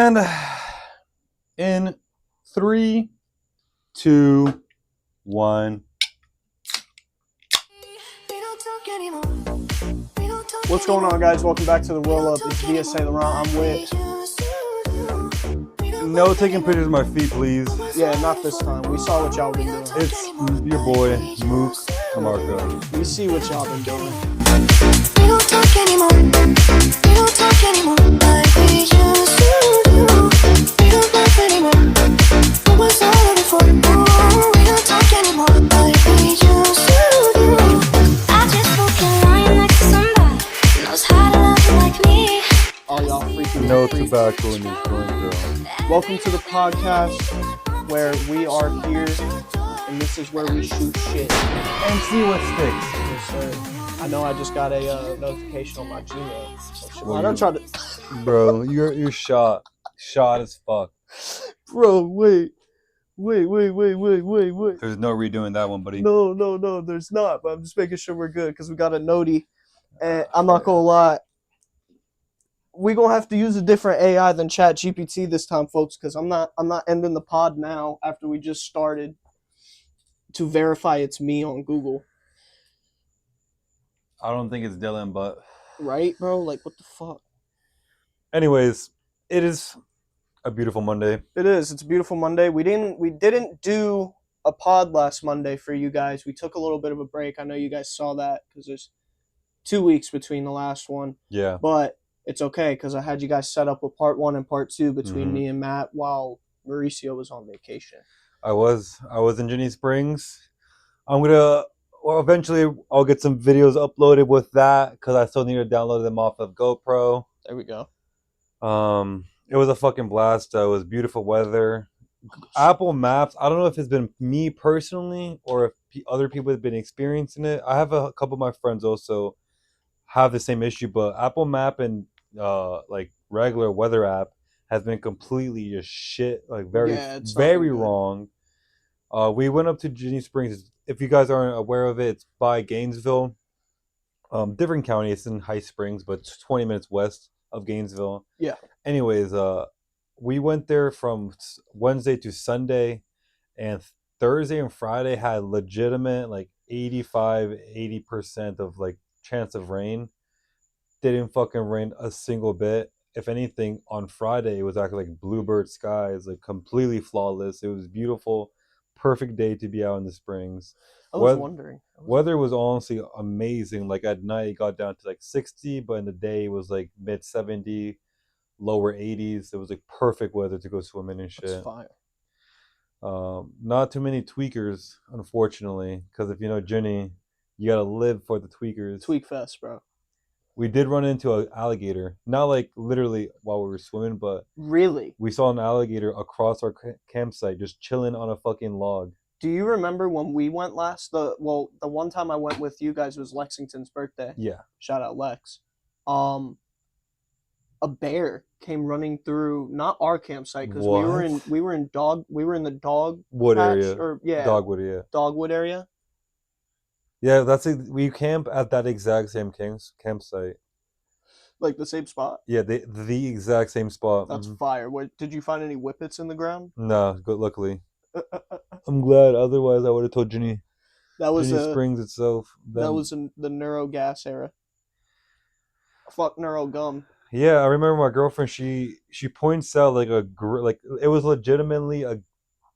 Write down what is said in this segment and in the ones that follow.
And in 3, 2, 1. What's going on, guys? Welcome back to the Roll Up. It's VSA Laurent. I'm with. No taking pictures of my feet, please. Yeah, not this time. We saw what y'all been doing. It's your boy, Mook Marco. We see what y'all been doing. We don't talk anymore. We don't talk anymore like we used to do. We don't laugh anymore. What was all of it for? Ooh, we don't talk anymore like we used to do. I just fucking lying next to somebody who knows how to love you like me. All y'all freaking No tobacco in this joint, girl. Welcome to the podcast where we are here, and this is where we shoot shit. And see what sticks. Yes, sir. I know I just got a notification on my Gmail. Well, I don't try to. Bro, you're shot as fuck. Bro, wait. There's no redoing that one, buddy. No, there's not. But I'm just making sure we're good because we got a noti, and I'm not gonna lie. We're gonna have to use a different AI than ChatGPT this time, folks, because I'm not ending the pod now after we just started to verify it's me on Google. I don't think it's Dylan, but Right, bro? Like, what the fuck? anyways, it is a beautiful Monday. It is. It's a beautiful Monday. We didn't do a pod last Monday for you guys. We took a little bit of a break. I know you guys saw that because there's 2 weeks between the last one. Yeah. But it's okay because I had you guys set up with part 1 and part 2 between me and Matt while Mauricio was on vacation. I was in Ginny Springs. Eventually I'll get some videos uploaded with that because I still need to download them off of GoPro. There we go. It was a fucking blast. It was beautiful weather. Apple Maps, I don't know if it's been me personally or if other people have been experiencing it. I have a couple of my friends also have the same issue, but Apple Map and like regular weather app has been completely just shit, like very wrong. We went up to Ginny Springs. If you guys aren't aware of it, it's by Gainesville. Different county. It's in High Springs, but it's 20 minutes west of Gainesville. Yeah. Anyways, we went there from Wednesday to Sunday, and Thursday and Friday had legitimate like 85-80% of like chance of rain. Didn't fucking rain a single bit. If anything, on Friday it was actually like bluebird skies, like completely flawless. It was beautiful, perfect day to be out in the Springs. I was wondering. Weather was honestly amazing. Like at night it got down to like 60, but in the day it was like mid 70, lower 80s. It was like perfect weather to go swimming and shit. That's fire. Not too many tweakers, unfortunately, because if you know Ginny, you gotta live for the tweakers. Tweak fest, bro. We did run into an alligator, not like literally while we were swimming, but really, we saw an alligator across our campsite, just chilling on a fucking log. Do you remember when we went last? The one time I went with you guys was Lexington's birthday. Yeah. Shout out Lex. A bear came running through not our campsite because we were in the Dogwood area. Dogwood area. Yeah, we camp at that exact same campsite. Like the same spot? Yeah, the exact same spot. That's fire. Did you find any whippets in the ground? No, good. Luckily, I'm glad. Otherwise, I would have told Ginny. That was Ginny Springs itself. That was in the neuro gas era. Fuck neuro gum. Yeah, I remember my girlfriend. She points out like it was legitimately a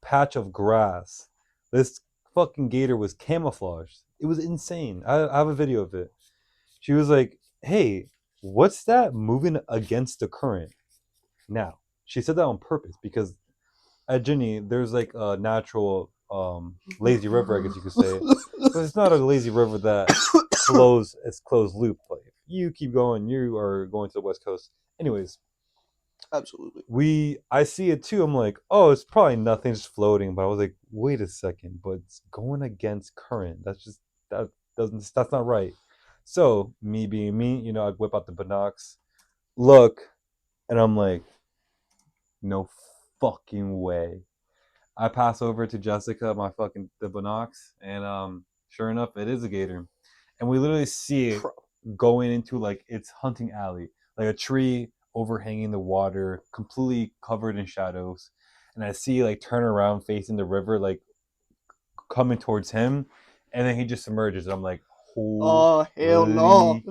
patch of grass. This fucking gator was camouflaged. It was insane. I have a video of it. She was like, "Hey, what's that moving against the current?" Now, she said that on purpose because at Ginny, there's like a natural lazy river, I guess you could say. But it's not a lazy river that flows as closed loop. Like, if you keep going, you are going to the West Coast. Anyways. Absolutely. I see it too. I'm like, oh, it's probably nothing, just floating. But I was like, wait a second, but it's going against current. That's not right. So me being me, I whip out the binocs, look, and I'm like, no fucking way. I pass over to Jessica, the binocs, and sure enough, it is a gator, and we literally see it going into like its hunting alley, like a tree overhanging the water, completely covered in shadows. And I see like turn around facing the river, like coming towards him, and then he just emerges. I'm like, Oh, hell no. holy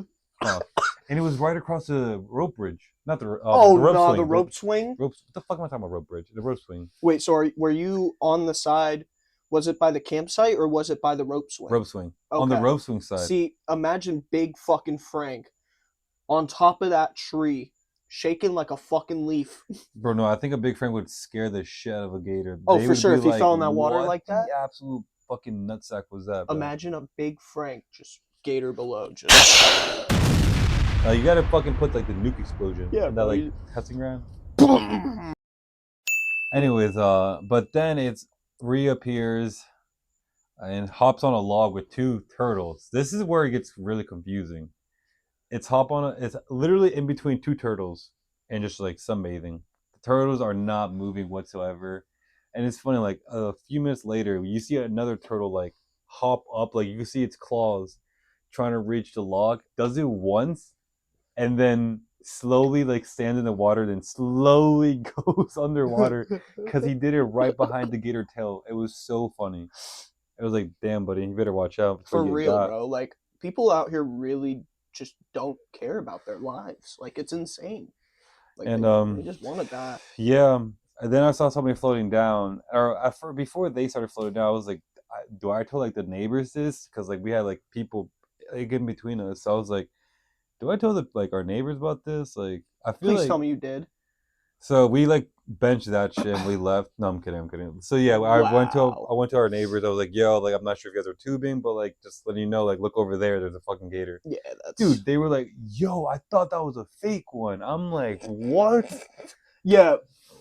fuck! And it was right across the rope bridge, not Oh, the rope no, the swing. rope swing? Ropes. What the fuck am I talking about? Rope bridge. The rope swing. Wait, so were you on the side? Was it by the campsite or was it by the rope swing? Rope swing. On the Okay. rope swing side. See, imagine big fucking Frank on top of that tree, shaking like a fucking leaf. Bro, no, I think a big friend would scare the shit out of a gator. Oh, They for would sure. be If he like, fell in that water what like that, the absolute fucking nutsack was that, bro? imagine a big Frank just gator below, just. You gotta fucking put like the nuke explosion Yeah, in that bro, like you- testing ground. Anyways, but then it reappears and hops on a log with two turtles. This is where it gets really confusing. It's literally in between two turtles and just like sunbathing. The turtles are not moving whatsoever. And it's funny, like a few minutes later, you see another turtle like hop up, like you can see its claws trying to reach the log. Does it once and then slowly like stands in the water, then slowly goes underwater because he did it right behind the gator tail. It was so funny. It was like, damn, buddy, you better watch out before For you get real, got. bro. Like, people out here really just don't care about their lives. Like, it's insane. Like, And they just want to die. yeah. And then I saw somebody floating down, or before they started floating down, I was like, do I tell like the neighbors this? Because like we had like people like in between us. So I was like, do I tell the like our neighbors about this? Like I feel Please like tell me you did. so we like benched that shit and we left. No, I'm kidding. I'm kidding. So yeah, Wow. I went to our neighbors. I was like, yo, like I'm not sure if you guys are tubing, but like just letting you know, like look over there. There's a fucking gator. Yeah, that's. Dude, they were like, yo, I thought that was a fake one. I'm like, what? Yeah.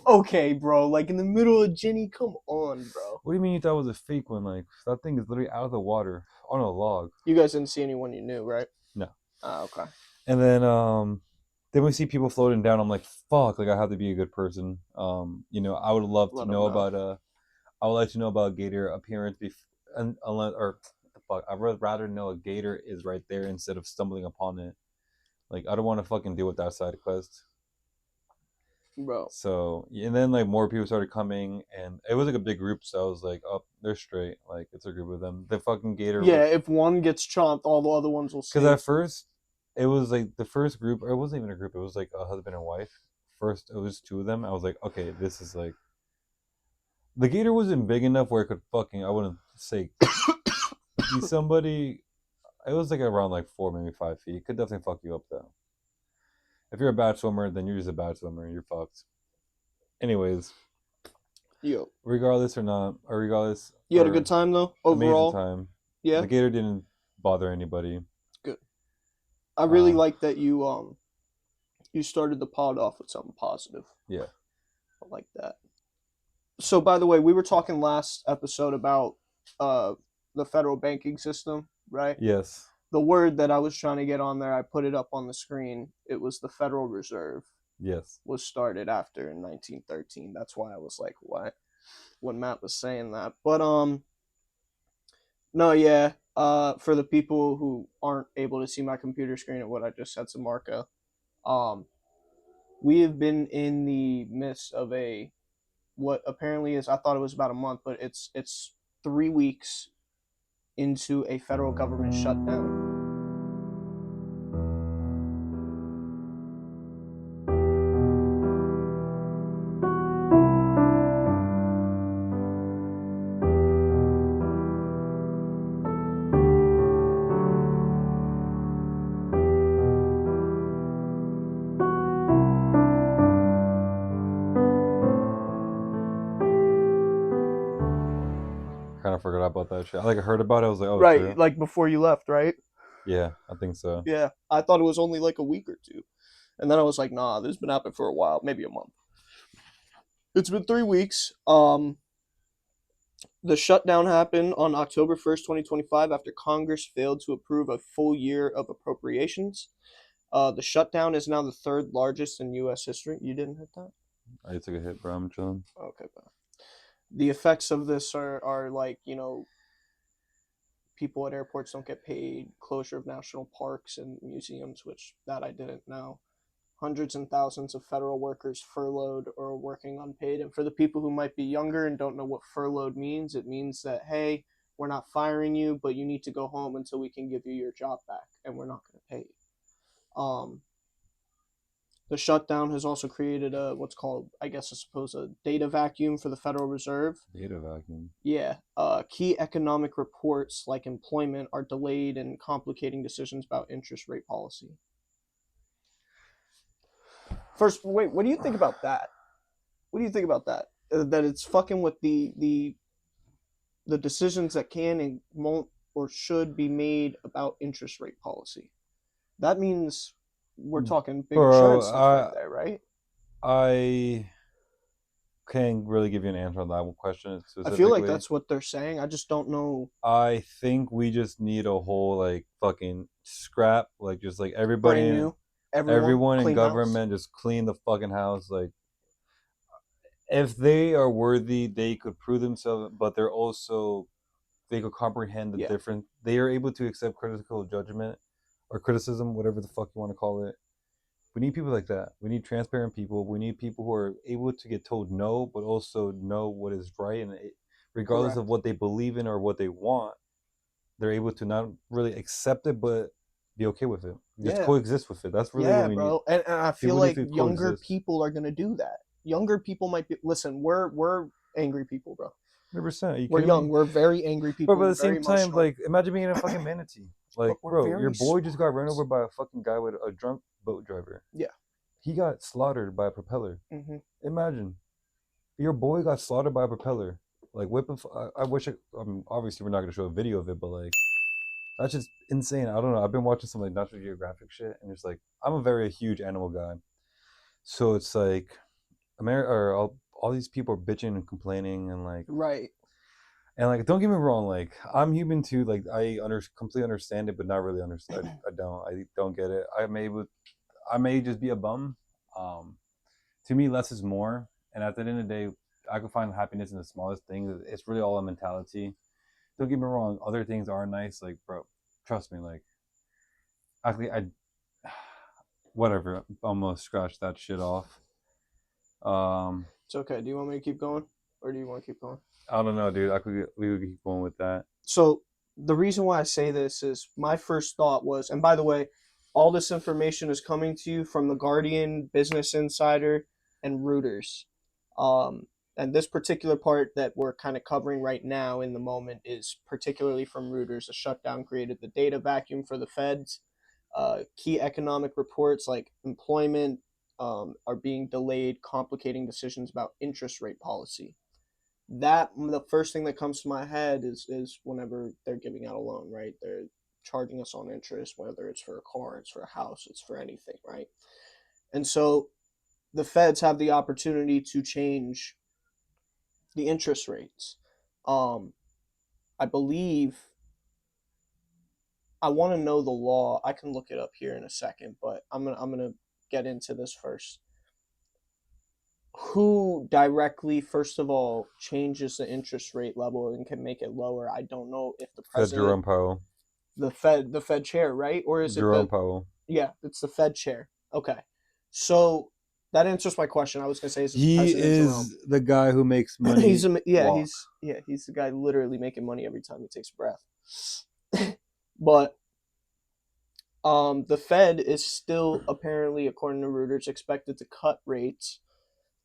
Okay, bro. Like, in the middle of Jenny, come on, bro. What do you mean you thought it was a fake one? Like that thing is literally out of the water on a log. You guys didn't see anyone you knew, right? No. Okay. And then we see people floating down. I'm like, fuck, like I have to be a good person. I would love to Let 'em know know. about I would like to know about gator appearance unless or the fuck, I'd rather know a gator is right there instead of stumbling upon it. Like I don't want to fucking deal with that side quest. Bro. So and then like more people started coming, and it was like a big group. So I was like, oh, they're straight. Like it's a group of them. The fucking gator. Yeah, if one gets chomped, all the other ones will Because see. at first, it was like the first group, or it wasn't even a group. It was like a husband and wife. First, it was two of them. I was like, okay, this is like the gator wasn't big enough where it could fucking. I wouldn't say eat somebody. It was like around like 4, maybe 5 feet. It could definitely fuck you up though. If you're a bad swimmer, then you're just a bad swimmer. You're fucked. Anyways, Yo. regardless or not, or regardless, You had a or good time, though, amazing overall? time. Yeah? The gator didn't bother anybody. Good. I really Uh, like that you started the pod off with something positive. Yeah. I like that. So, by the way, we were talking last episode about the federal banking system, right? Yes. The word that I was trying to get on there, I put it up on the screen. It was the Federal Reserve. Yes. Was started after in 1913. That's why I was like, what? When Matt was saying that. But no, yeah. For the people who aren't able to see my computer screen and what I just said to Marco, we have been in the midst of what apparently is, I thought it was about a month, but it's 3 weeks into a federal government shutdown. Kind of forgot about that shit. I heard about it. I was like, oh, Right, true. like before you left, right? Yeah, I think so. Yeah, I thought it was only like a week or two. And then I was like, nah, this has been happening for a while, maybe a month. It's been 3 weeks. The shutdown happened on October 1st, 2025, after Congress failed to approve a full year of appropriations. The shutdown is now the third largest in U.S. history. You didn't hit that? I took a hit, bro. I'm chilling. Okay, bro. The effects of this are like, people at airports don't get paid, closure of national parks and museums, which that I didn't know. hundreds and thousands of federal workers furloughed or working unpaid. And for the people who might be younger and don't know what furloughed means, it means that, hey, we're not firing you, but you need to go home until we can give you your job back, and we're not going to pay you. The shutdown has also created a what's called, I guess, I suppose, a data vacuum for the Federal Reserve. Data vacuum. Yeah, key economic reports like employment are delayed and complicating decisions about interest rate policy. First, wait, what do you think about that? What do you think about that? That it's fucking with the decisions that can and won't or should be made about interest rate policy. That means we're talking big Bro, insurance stuff right there, right? I can't really give you an answer on that one question I feel like specifically. that's what they're saying. I just don't know. I think we just need a whole like fucking scrap, like just like everybody, Brand new, everyone in clean government just clean the fucking house. Like if they are worthy, they could prove themselves, but they're also they could comprehend the Yeah. difference. They are able to accept critical judgment or criticism, whatever the fuck you want to call it. We need people like that. We need transparent people. We need people who are able to get told no, but also know what is right, and regardless of Correct. what they believe in or what they want, they're able to not really accept it, but be okay with it. Just Yeah. coexist with it. That's really Yeah, what we need. bro. And I feel People need like to younger coexist. people are gonna do that. Younger people might be. Listen, we're angry people, bro. 100%. Are you We're kidding young. me? We're very angry people. But at We're the very same time, emotional. like, imagine being a fucking manatee. Like, But we're bro, very your boy just got run smart. over by a fucking guy with a drunk boat driver. Yeah. He got slaughtered by a propeller. Mm-hmm. Imagine. Your boy got slaughtered by a propeller. Like, I wish obviously we're not going to show a video of it, but, like, that's just insane. I don't know. I've been watching some, like, National Geographic shit, and it's like, I'm a very huge animal guy. So it's like, all these people are bitching and complaining, and, like, Right. and like, don't get me wrong, like I'm human too. Like completely understand it, but not really understand. I don't get it. I may just be a bum. To me, less is more. And at the end of the day, I can find happiness in the smallest things. It's really all a mentality. Don't get me wrong. Other things are nice. Like, bro, trust me. Like, actually, whatever. I'm gonna scratch that shit off. It's okay. Do you want me to keep going, or do you want to keep going? I don't know, dude. We could keep going with that. So the reason why I say this is my first thought was, and by the way, all this information is coming to you from the Guardian, Business Insider, and Reuters. And this particular part that we're kind of covering right now in the moment is particularly from Reuters. A shutdown created the data vacuum for the feds. Key economic reports like employment are being delayed, complicating decisions about interest rate policy. That the first thing that comes to my head is whenever they're giving out a loan, right? They're charging us on interest, whether it's for a car, it's for a house, it's for anything, right? And so the feds have the opportunity to change the interest rates. I believe I want to know the law. I can look it up here in a second, but I'm gonna get into this first. Who directly, first of all, changes the interest rate level and can make it lower? I don't know if the Fed president, Jerome Powell. the Fed chair, right? Or is it Jerome the Powell. yeah, it's the Fed chair. Okay, so that answers my question. I was gonna say is it the He president Jerome? is the guy who makes money. he's walk. he's the guy literally making money every time he takes a breath. But the Fed is still apparently, according to Reuters, expected to cut rates.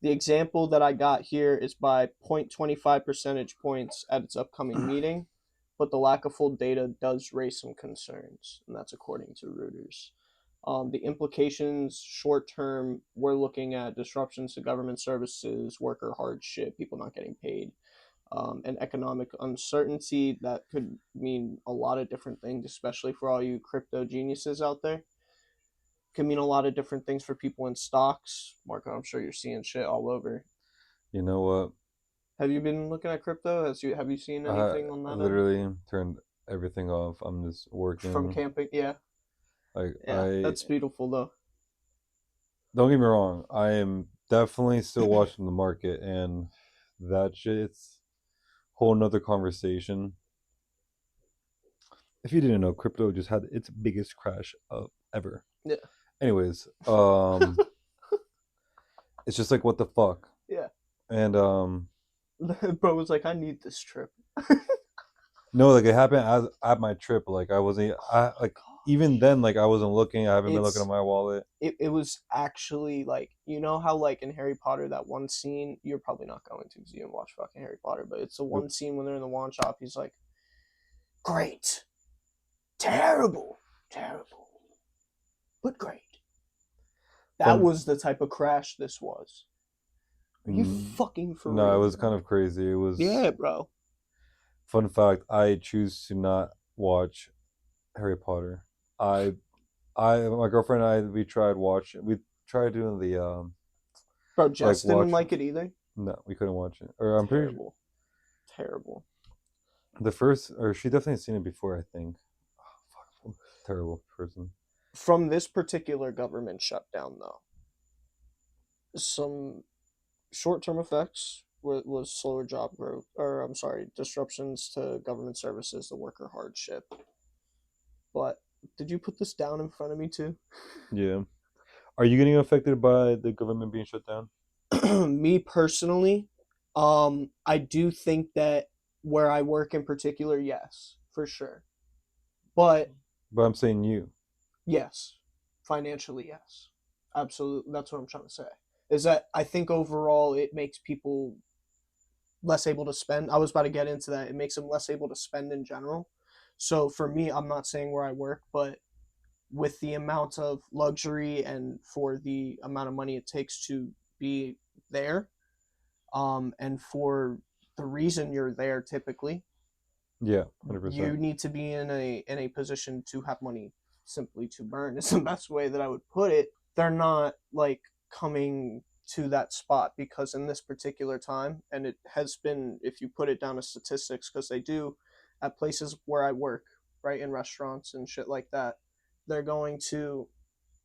The example that I got here is by 0.25 percentage points at its upcoming meeting, but the lack of full data does raise some concerns, and that's according to Reuters. The implications short term, we're looking at disruptions to government services, worker hardship, people not getting paid, and economic uncertainty. That could mean a lot of different things, especially for all you crypto geniuses out there. Can mean a lot of different things for people in stocks. Marco, I'm sure you're seeing shit all over. You know what? Have you been looking at crypto? Have you seen anything on that end? Literally turned everything off. I'm just working. From camping? Yeah. Like Yeah, that's beautiful though. don't get me wrong. I am definitely still watching the market, and that shit's whole nother conversation. If you didn't know, crypto just had its biggest crash of ever. Yeah. Anyways, it's just like what the fuck. Yeah. And Bro was like, I need this trip. no, like it happened as at my trip. Like I wasn't. I like even then. Like I wasn't looking. I haven't been looking at It's my wallet. it was actually like, you know how like in Harry Potter that one scene, you're probably not going to because you didn't watch fucking Harry Potter, but it's the one Nope. scene when they're in the wand shop. He's like, great, terrible, terrible, but great. That Fun. was the type of crash this was. Are you Mm, fucking for no, it real? was kind of crazy. It was. Yeah, bro. Fun fact: I choose to not watch Harry Potter. I, my girlfriend and I, we tried watching. We tried doing the Bro, like Jess didn't watch. like it either. No, we couldn't watch it. Or I'm pretty sure Terrible. Terrible. the first, or she definitely seen it before. I think. Oh, fuck, terrible person. From this particular government shutdown, though, some short-term effects was slower job growth, or I'm sorry, disruptions to government services, the worker hardship. But did you put this down in front of me too? Yeah. Are you getting affected by the government being shut down? Me personally, I do think that where I work in particular, yes, for sure. But But I'm saying you. yes, financially, yes, absolutely. That's what I'm trying to say. Is that I think overall it makes people less able to spend. I was about to get into that. It makes them less able to spend in general. So for me, I'm not saying where I work, but with the amount of luxury and for the amount of money it takes to be there, and for the reason you're there typically, Yeah, 100%. you need to be in a position to have money simply to burn is the best way that I would put it. They're not like coming to that spot because in this particular time, and it has been, if you put it down to statistics, because they do at places where I work, right, in restaurants and shit like that, they're going to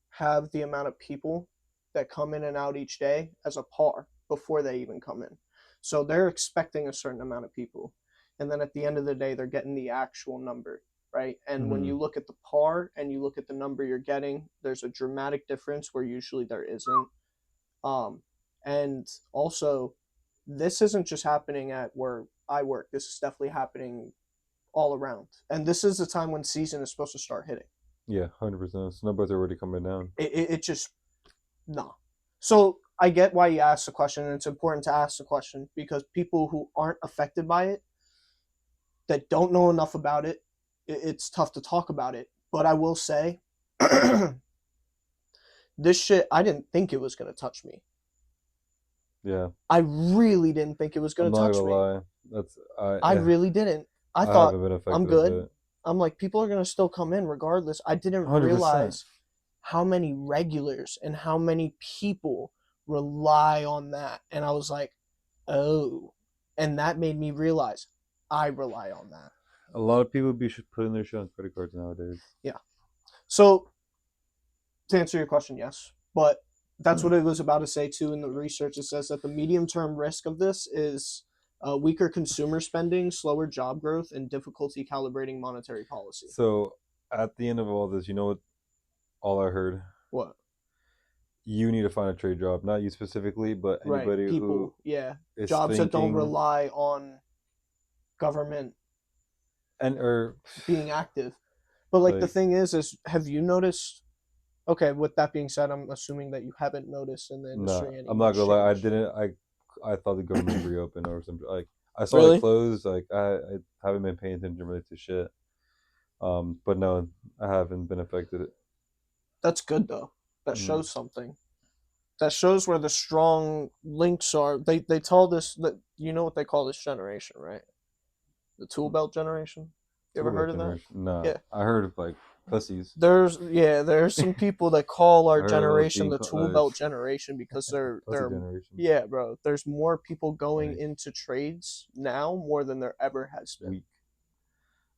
have the amount of people that come in and out each day as a par before they even come in. So they're expecting a certain amount of people. And then at the end of the day, they're getting the actual number, right? And when Mm-hmm. you look at the par and you look at the number you're getting, there's a dramatic difference where usually there isn't. Um, and also, this isn't just happening at where I work. This is definitely happening all around. And this is the time when season is supposed to start hitting. Yeah, 100%. Snowbirds are already coming down. It just no. So I get why you asked the question, and it's important to ask the question because people who aren't affected by it, that don't know enough about it, it's tough to talk about it. But I will say, this shit, I didn't think it was gonna touch me. Yeah, I really didn't think it was I'm gonna not touch gonna me. lie. That's I really didn't. I I thought haven't been I'm affected a good. bit. I'm like, people are gonna still come in regardless. I didn't 100%. realize how many regulars and how many people rely on that. And I was like, oh. And that made me realize I rely on that. A lot of people be putting their shit on credit cards nowadays. Yeah. So to answer your question, yes. But that's what it was about to say too in the research. It says that the medium term risk of this is weaker consumer spending, slower job growth, and difficulty calibrating monetary policy. So at the end of all this, you know what? All I heard, What? you need to find a trade job. Not you specifically, but Right. anybody who People, yeah. is Jobs that don't thinking rely on government and or being active. But like the like thing is have you noticed? Okay, with that being said, I'm assuming that you haven't noticed in the nah. industry any I'm not much gonna lie. I change. didn't. I thought the government reopened or something. Like I saw it Really? closed. Like I haven't been paying attention really to shit. But no, I haven't been affected. That's good though. That Mm. shows something. That shows where the strong links are. They tell this that you know what they call this generation, right? The tool belt generation. You ever Tool belt heard of that? generation. Nah, Yeah. I heard of like pussies. There's some people that call I our heard of us generation being the tool belt generation because pussy they're generation. yeah, bro. There's more people going Like into trades now more than there ever has been. weak.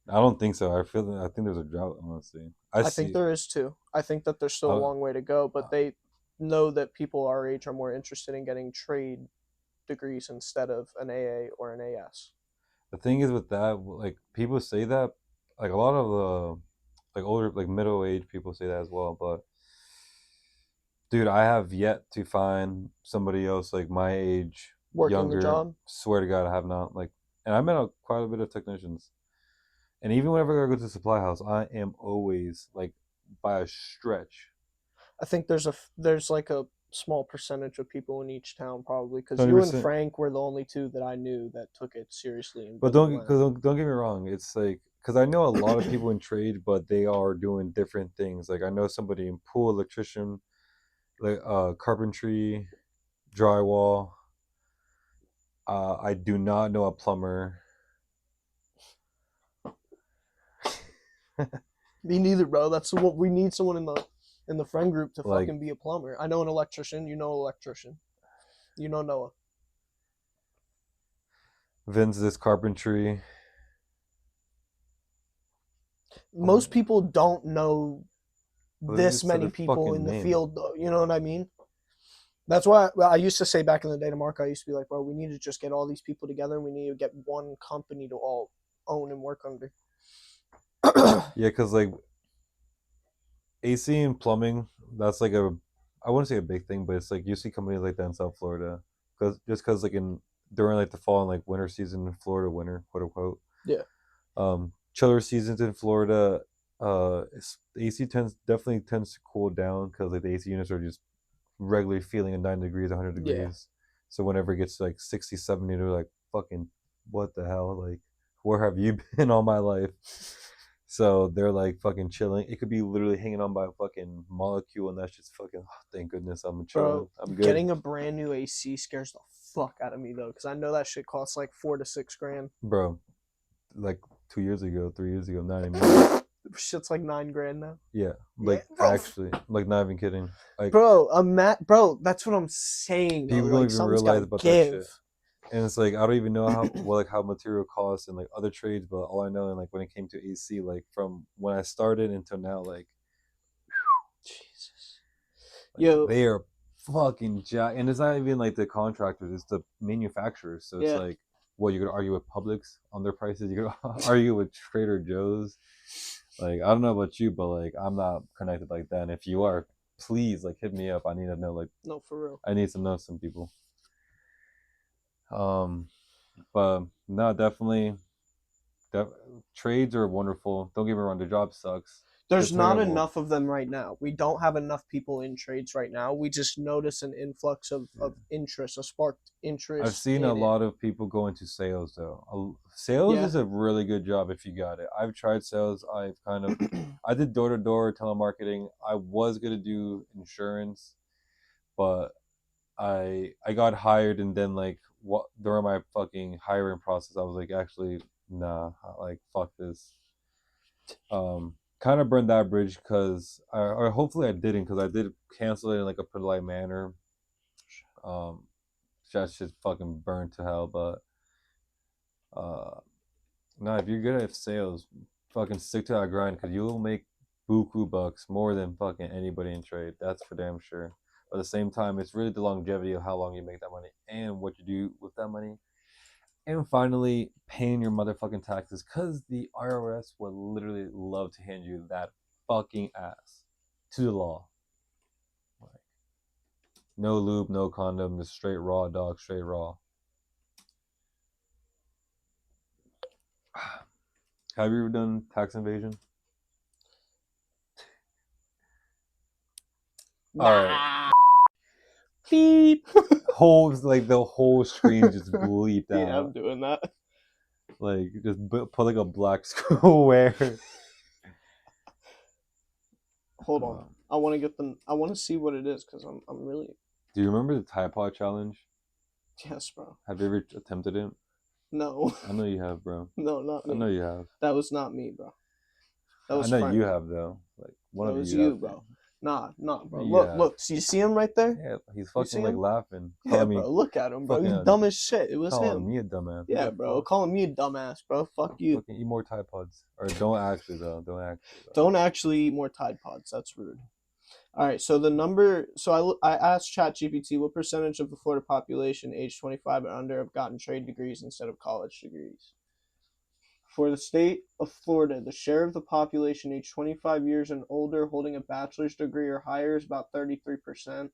I don't think so. I think there's a drought. Honestly, I I think see. there is too. I think that there's still a I, long way to go, but they know that people our age are more interested in getting trade degrees instead of an AA or an AS. the thing is with that, like people say that, like a lot of the like older, like middle aged people say that as well. But Dude, I have yet to find somebody else like my age, Working the younger. job. Swear to God, I have not. Like, and I met quite a bit of technicians. And even whenever I go to the supply house, I am always like by a stretch. I think there's like a small percentage of people in each town probably because you and 20%. Frank were the only two that I knew that took it seriously and But really don't, went. cause don't get me wrong. It's like, because I know a lot of people in trade, but they are doing different things. Like I know somebody in pool, electrician, like carpentry, drywall. I do not know a plumber. Me neither, bro. That's what we need, someone in the friend group to Like fucking be a plumber. I know an electrician. You know an electrician. You know Noah. Vince, this carpentry. Most people don't know Well, they this just said many their people fucking in the name. field, though. You know what I mean? That's why I used to say back in the day to Mark, I used to be like, bro, we need to just get all these people together and we need to get one company to all own and work under. Yeah, because like AC and plumbing, that's like I wouldn't say a big thing, but it's like you see companies like that in South Florida, because like in during like the fall and like winter season in Florida, winter quote unquote. Yeah. Chiller seasons in Florida, the AC definitely tends to cool down because like the AC units are just regularly feeling at 90 degrees, 100 Yeah. degrees. So whenever it gets to like 60, 70, they're like, fucking, what the hell? Like, where have you been all my life? So they're like fucking chilling. It could be literally hanging on by a fucking molecule, and that's just fucking. Oh, thank goodness I'm chilling. Bro, I'm good. getting a brand new AC scares the fuck out of me, though, because I know that shit costs like $4 to $6 grand. Bro, like 2 years ago, 3 years ago, not anymore. Shit's like $9 grand now. Yeah, like Yeah, bro. actually, like not even kidding. Like Bro, bro, that's what I'm saying. Though. people don't Like even something's realize gotta about that shit. give. And it's like I don't even know how material costs and like other trades, but all I know and like when it came to AC, like from when I started until now, like Jesus. Like, they are fucking jack, and it's not even like the contractors; it's the manufacturers. So it's Yeah. like, what, you're gonna argue with Publix on their prices? You're gonna argue with Trader Joe's? Like, I don't know about you, but like, I'm not connected like that. And if you are, please like hit me up. I need to know. Like, No, for real. I need to know some people. But no, definitely, trades are wonderful. Don't get me wrong; the job sucks. There's They're not terrible. enough of them right now. We don't have enough people in trades right now. We just notice an influx of interest, a sparked interest. I've seen in a it. lot of people go into sales though. Sales Yeah. is a really good job if you got it. I've tried sales. I did door to door telemarketing. I was gonna do insurance, but I got hired and then like what during my fucking hiring process, I was like, actually nah, like fuck this. Kind of burned that bridge because or hopefully I didn't, because I did cancel it in like a polite manner. That shit fucking burned to hell. But no, if you're good at sales, fucking stick to that grind, because you'll make buku bucks more than fucking anybody in trade. That's for damn sure. But at the same time, it's really the longevity of how long you make that money and what you do with that money. And finally, paying your motherfucking taxes, because the IRS would literally love to hand you that fucking ass to the law. Like, no lube, no condom, just straight raw, dog, straight raw. Have you ever done tax evasion? Nah. All right. Beep. The whole screen just bleeped out. Yeah, I'm doing that. Like just put like a black square. Hold on. I want to get them. I want to see what it is because I'm really. Do you remember the Tide Pod challenge? Yes, bro. Have you ever attempted it? No. I know you have, bro. No, not me. I know you have. That was not me, bro. That was I know Frank. you have though. Like one That of was you. you, bro. Nah, bro. Yeah. Look. So you see him right there? Yeah, he's see fucking like him? laughing. Yeah, Calling me, bro. Look at him, bro. He's fucking- dumb as shit. It was calling him. me a dumbass. Yeah, bro. Calling me a dumbass, bro. Fuck you. Fucking eat more Tide Pods. Or don't actually though. Don't actually. Don't actually eat more Tide Pods. That's rude. All right. So the number. So I asked ChatGPT what percentage of the Florida population age 25 and under have gotten trade degrees instead of college degrees. For the state of Florida, the share of the population aged 25 years and older holding a bachelor's degree or higher is about 33%.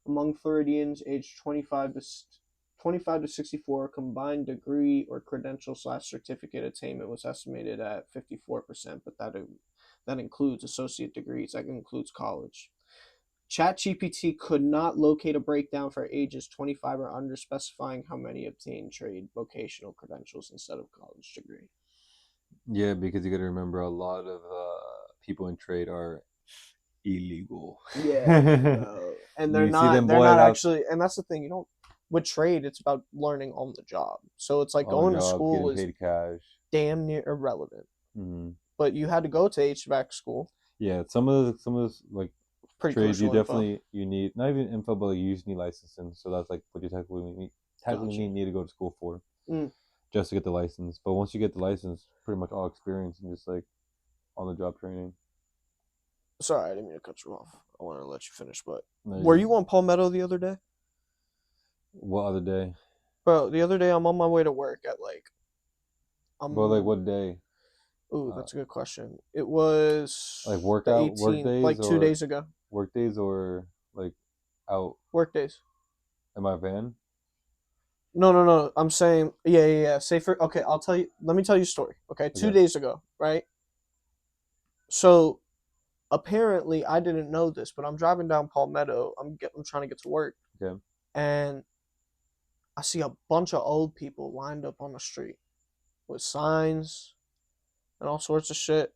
Among Floridians aged 25 to 64, combined degree or credential/certificate attainment was estimated at 54%, but that includes associate degrees, that includes college. ChatGPT could not locate a breakdown for ages 25 or under, specifying how many obtained trade vocational credentials instead of college degree. Yeah, because you got to remember a lot of people in trade are illegal. And You see them they're boy not out actually, and that's the thing, you don't, with trade it's about learning on the job, so it's like on the going to job, school getting is paid cash. damn near irrelevant. Hmm. But you had to go to HVAC school. Yeah, some of those like Pretty trades you crucial info. definitely you need not even info, but like, you just need licensing. So that's like what you technically Gotcha. need to go to school for, Mm. just to get the license. But once you get the license, pretty much all experience and just like on the job training. Sorry, I didn't mean to cut you off. I want to let you finish, but No, were you on Palmetto the other day? What other day? Bro, the other day I'm on my way to work at like But like what day? Ooh, that's a good question. It was Like the workout 18th, work days like 2 or days ago. work days or like out Work days. in my van. No. I'm saying, yeah. Say for okay. Let me tell you a story. Okay, 2 days ago, right? So apparently, I didn't know this, but I'm driving down Palmetto. I'm trying to get to work. Okay. And I see a bunch of old people lined up on the street with signs and all sorts of shit,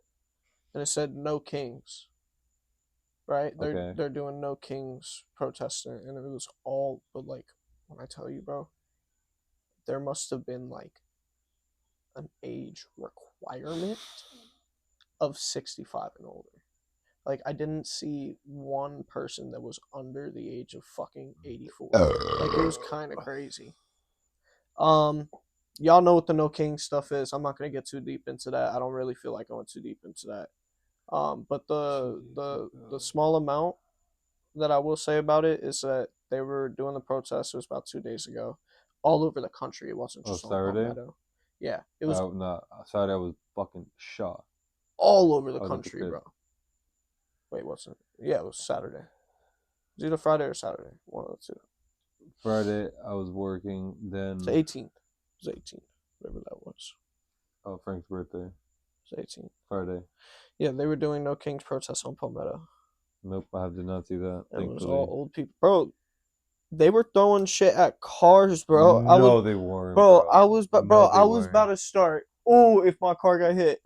and it said "No Kings." Right? Okay. They're doing "No Kings" protesting, and it was all, but like when I tell you, bro, there must have been like an age requirement of 65 and older. Like I didn't see one person that was under the age of fucking 84. Like it was kind of crazy. Y'all know what the No King stuff is. I'm not gonna get too deep into that. I don't really feel like I went too deep into that. But the small amount that I will say about it is that they were doing the protest. It was about 2 days ago, all over the country. It wasn't just on Saturday. Palmetto. Yeah, it was No, Saturday I was fucking shot. all over the I was at the country, crib. bro. Wait, what's it? Yeah, it was Saturday. It was either Friday or Saturday. One of the two. Friday I was working. Then It's the 18th. It was 18th, whatever that was. oh, Frank's birthday. It's 18th. Friday. Yeah, they were doing No Kings protests on Palmetto. Nope, I did not see that. And it was Thankfully. all old people, bro. They were throwing shit at cars, bro. No, they weren't. I was about to start. Oh, if my car got hit.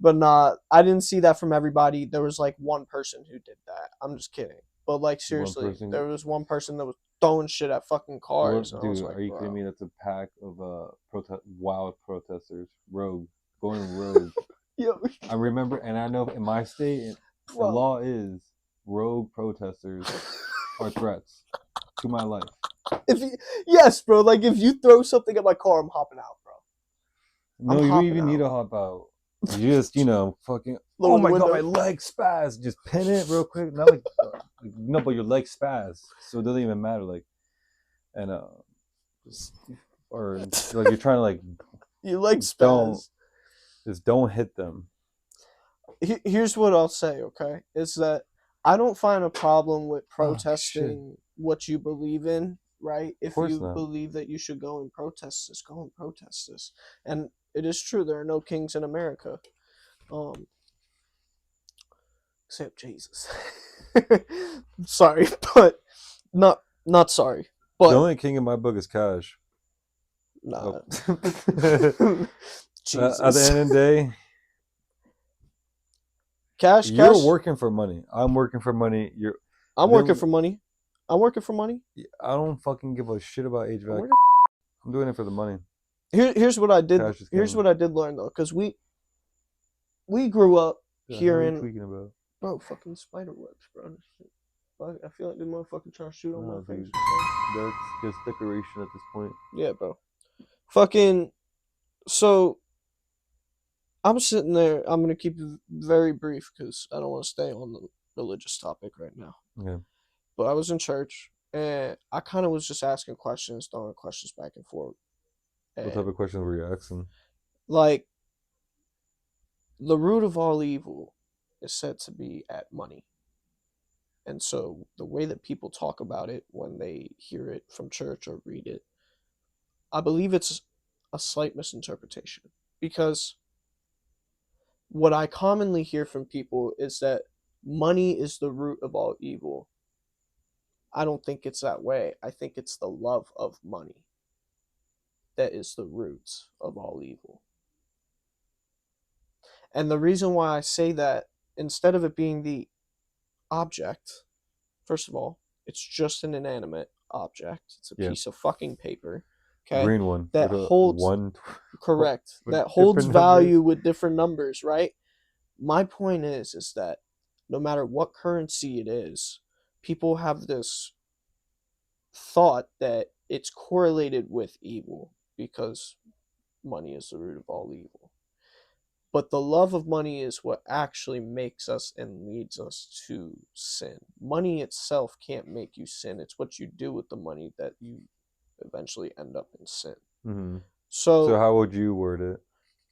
But nah, I didn't see that from everybody. There was like one person who did that. I'm just kidding. But like seriously, there was one person that was throwing shit at fucking cars. What, and I was dude, like, are you bro. kidding me? That's a pack of wild protesters, rogue, going rogue. Yo, I remember, and I know in my state, the bro. law is rogue protesters are threats to my life. Yes, bro. Like if you throw something at my car, I'm hopping out, bro. No, you don't even need to hop out. You just, fucking. Lower Oh the my god, window. my leg spaz. Just pin it real quick. Not like no, but your leg spaz, so it doesn't even matter. Like, and or like you're trying to like. You like spaz. Don't hit them. Here's what I'll say, okay? Is that I don't find a problem with protesting what you believe in, right? If you believe that you should go and protest this, go and protest this. And it is true, there are no kings in America. Except Jesus. Sorry, but not sorry. But the only king in my book is Cash. Nah. Jesus. At the end of the day, Cash. You're working for money. I'm working for money. I'm working for money. I'm working for money. I don't fucking give a shit about HVAC. I'm doing it for the money. Here's what I did. Here's what I did learn though, because we grew up hearing. What are you tweaking about? Bro, fucking spider webs, bro. I feel like this motherfucker trying to shoot on my face. That's just decoration at this point. Yeah, bro. Fucking. So, I'm sitting there. I'm gonna keep it very brief because I don't want to stay on the religious topic right now. Okay. But I was in church and I kind of was just asking questions, throwing questions back and forth. What type of questions were you asking? Like, the root of all evil is said to be at money. And so the way that people talk about it when they hear it from church or read it, I believe it's a slight misinterpretation. Because what I commonly hear from people is that money is the root of all evil. I don't think it's that way. I think it's the love of money that is the root of all evil. And the reason why I say that, instead of it being the object, first of all, it's just an inanimate object. It's a Yeah. piece of fucking paper. Okay. Green one. That with a holds one. correct. with That holds different value numbers. with different numbers, right? My point is that no matter what currency it is, people have this thought that it's correlated with evil because money is the root of all evil. But the love of money is what actually makes us and leads us to sin. Money itself can't make you sin. It's what you do with the money that you eventually end up in sin. Mm-hmm. So So how would you word it?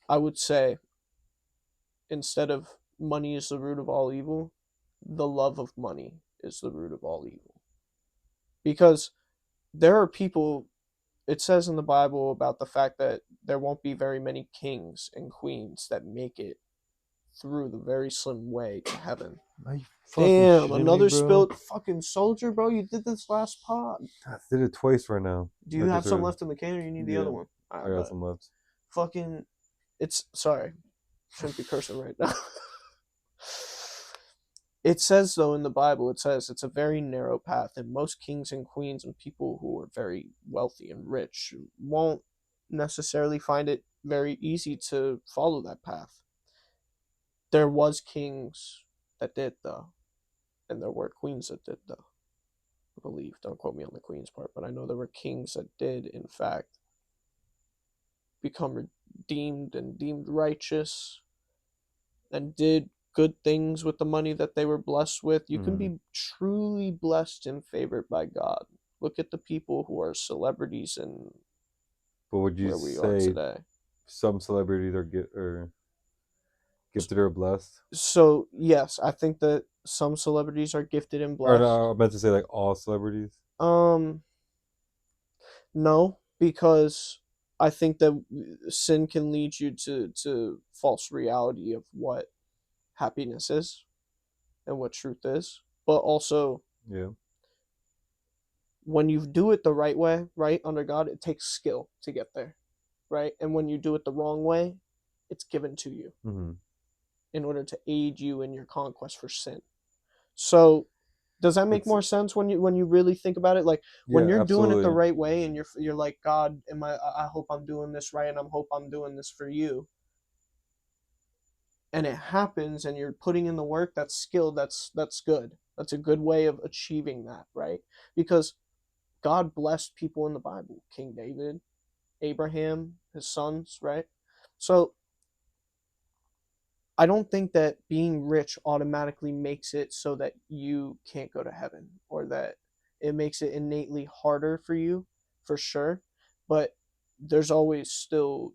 I would say, instead of money is the root of all evil, the love of money is the root of all evil. Because there are people, it says in the Bible about the fact that there won't be very many kings and queens that make it through the very slim way to heaven. Are you fucking Damn, shitting another me, bro? spilled fucking soldier, bro. You did this last pod. I did it twice right now. Do you I have just some heard. left in the can, or you need the Yeah, other one? I got some left. Fucking, it's sorry, shouldn't be cursing right now. It says though in the Bible, it says it's a very narrow path, and most kings and queens and people who are very wealthy and rich won't necessarily find it very easy to follow that path. There was kings that did though, and there were queens that did though. I believe. Don't quote me on the queen's part, but I know there were kings that did in fact become redeemed and deemed righteous and did good things with the money that they were blessed with. You can be truly blessed and favored by God. Look at the people who are celebrities and But would you where we are say today. some celebrities are gifted or blessed? So yes, I think that some celebrities are gifted and Or blessed. no, I meant to say like all celebrities. No, because I think that sin can lead you to false reality of what happiness is and what truth is. But also, Yeah. when you do it the right way, right, under God, it takes skill to get there, right? And when you do it the wrong way, it's given to you Mm-hmm. in order to aid you in your conquest for sin. So, does that make more sense when you really think about it? Like when Yeah, you're doing it the absolutely. right way, and you're like, God, I hope I'm doing this right, and I hope I'm doing this for you. And it happens, and you're putting in the work. That's skill. That's good. That's a good way of achieving that, right? Because God blessed people in the Bible. King David, Abraham, his sons, right? So I don't think that being rich automatically makes it so that you can't go to heaven, or that it makes it innately harder for you, for sure. But there's always still,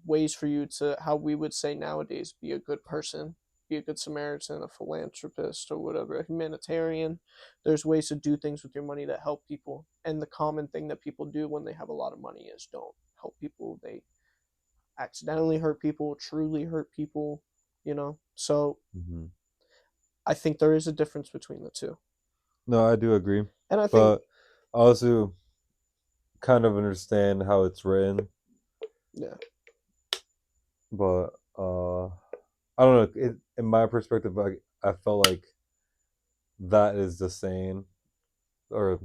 ways for you to, how we would say nowadays, be a good person, be a good Samaritan, a philanthropist, or whatever, a humanitarian. There's ways to do things with your money that help people. And the common thing that people do when they have a lot of money is don't help people. They accidentally hurt people, truly hurt people, So Mm-hmm. I think there is a difference between the two. No, I do agree, And I think, but I also kind of understand how it's written. yeah, But I don't know. In my perspective, I felt like that is the same, or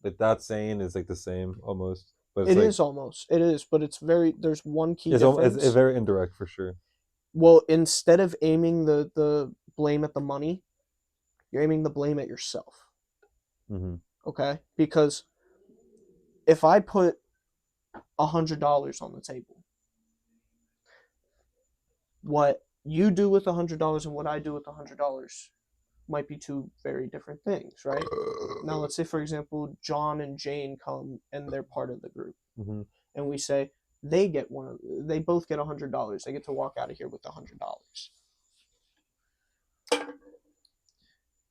that saying is like the same almost. But it's it like is almost. It is, but there's one key it's difference. very indirect for sure. Well, instead of aiming the blame at the money, you're aiming the blame at yourself. Mm-hmm. Okay? Because if I put $100 on the table, what you do with $100 and what I do with $100 might be two very different things, right? Now, let's say, for example, John and Jane come and they're part of the group. Mm-hmm. And we say, they get they both get $100. They get to walk out of here with $100.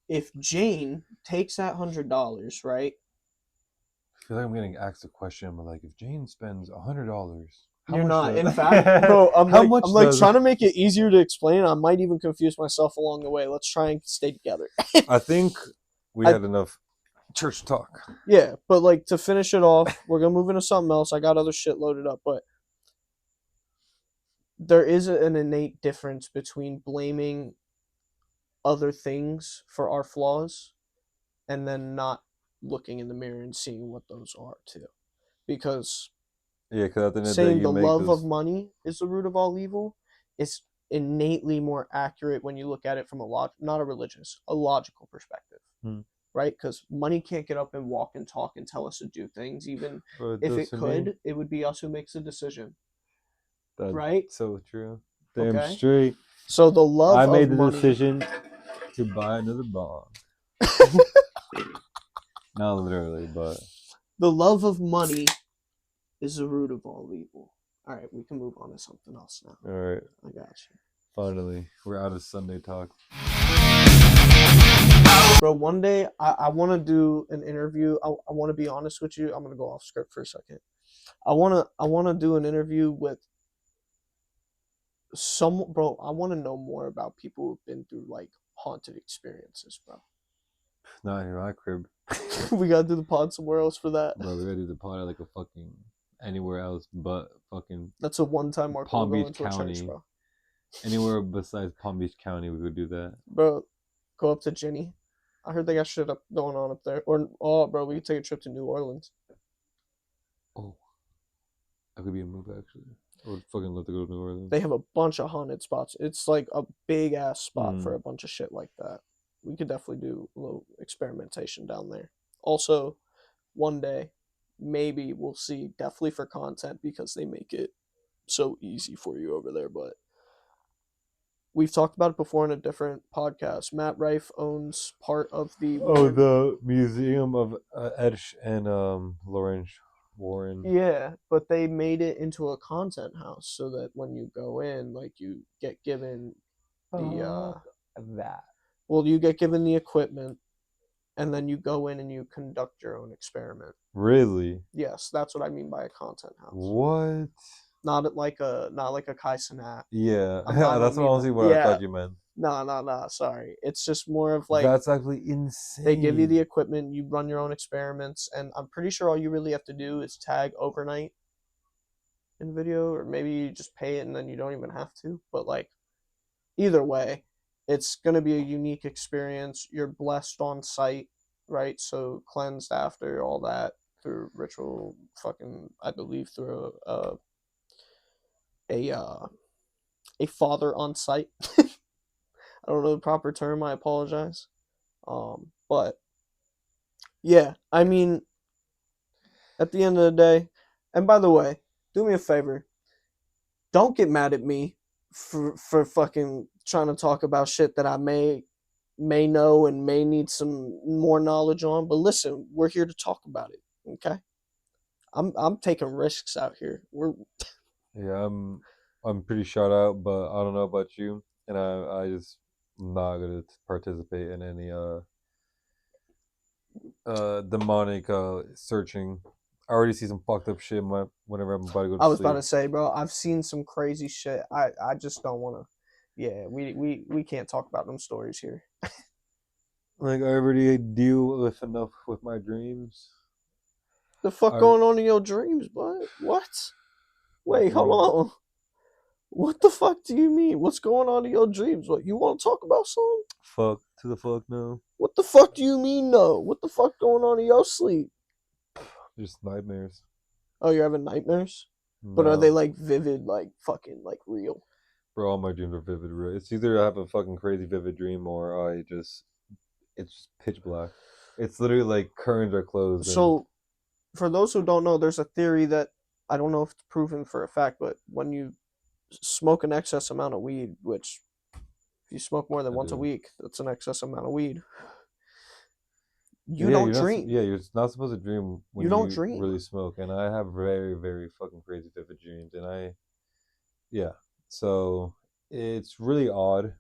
If Jane takes that $100, right? I feel like I'm getting asked a question, but like, if Jane spends $100, how You're much not. does- In fact, bro, I'm How like, much I'm like does- trying to make it easier to explain. I might even confuse myself along the way. Let's try and stay together. I think we had enough church talk. Yeah, but like to finish it off, we're gonna move into something else. I got other shit loaded up, but there is an innate difference between blaming other things for our flaws and then not looking in the mirror and seeing what those are too. Because Yeah, because at the end of the day, saying you the make love those. of money is the root of all evil is innately more accurate when you look at it from not a religious, a logical perspective. Right? Because money can't get up and walk and talk and tell us to do things. Even Bro, if does it to me. could, it would be us who makes the decision. That's Right? so true. Damn Okay. straight. So the love I of made the money. decision to buy another bond. Not literally, but The love of money is the root of all evil. All right, we can move on to something else now. all right. I got you. Finally, we're out of Sunday talk. Bro, one day I want to do an interview. I want to be honest with you. I'm going to go off script for a second. I want to do an interview with bro, I want to know more about people who've been through like haunted experiences, bro. Not in my crib. We got to do the pod somewhere else for that. Bro, we gotta do the pod at like a fucking anywhere else but fucking That's a one-time mark. Palm We'll go Beach into a church, County. bro. Anywhere besides Palm Beach County, we would do that. Bro, go up to Jenny. I heard they got shit up going on up there. Or bro, we could take a trip to New Orleans. Oh, that could be a move actually. I would fucking love to go to New Orleans. They have a bunch of haunted spots. It's like a big ass spot Mm. for a bunch of shit like that. We could definitely do a little experimentation down there. Also, one day, maybe we'll see, definitely for content because they make it so easy for you over there. But we've talked about it before in a different podcast. Matt Rife owns part of the the Museum of Edge and Laurent Warren. Yeah, but they made it into a content house so that when you go in, like you get given the that. well, you get given the equipment, and then you go in and you conduct your own experiment. Really? Yes, that's what I mean by a content house. What? Not like a Kai Cenat. Yeah, I don't that's mean honestly that. what I Yeah. thought you meant. No. Sorry, it's just more of like That's actually insane. they give you the equipment, you run your own experiments, and I'm pretty sure all you really have to do is tag overnight in video, or maybe you just pay it and then you don't even have to. But like, either way, it's gonna be a unique experience. You're blessed on site, right? So cleansed after all that through ritual, fucking, I believe through a father on site. I don't know the proper term. I apologize. But yeah, I mean, at the end of the day, and by the way, do me a favor. Don't get mad at me for fucking trying to talk about shit that I may know and may need some more knowledge on. But listen, we're here to talk about it. Okay. I'm taking risks out here. Yeah, I'm pretty shut out, but I don't know about you, and I just am not gonna participate in any demonic searching. I already see some fucked up shit whenever I'm about to go to I was sleep. about to say, bro, I've seen some crazy shit. I just don't want to. Yeah, we can't talk about them stories here. Like, I already deal with enough with my dreams. The fuck going on in your dreams, bud? What? Wait, hold on. What the fuck do you mean? What's going on in your dreams? What, you want to talk about something? Fuck to the fuck no. What the fuck do you mean no? What the fuck going on in your sleep? Just nightmares. Oh, you're having nightmares? But No. are they like vivid, like fucking like real? Bro, all my dreams are vivid. It's either I have a fucking crazy vivid dream or it's just pitch black. It's literally like curtains are closed. So, for those who don't know, there's a theory that I don't know if it's proven for a fact, but when you smoke an excess amount of weed, which if you smoke more than once a week, that's an excess amount of weed. You don't dream. You're not supposed to dream when You don't you dream. really smoke. And I have very, very fucking crazy vivid dreams. And yeah. So it's really odd.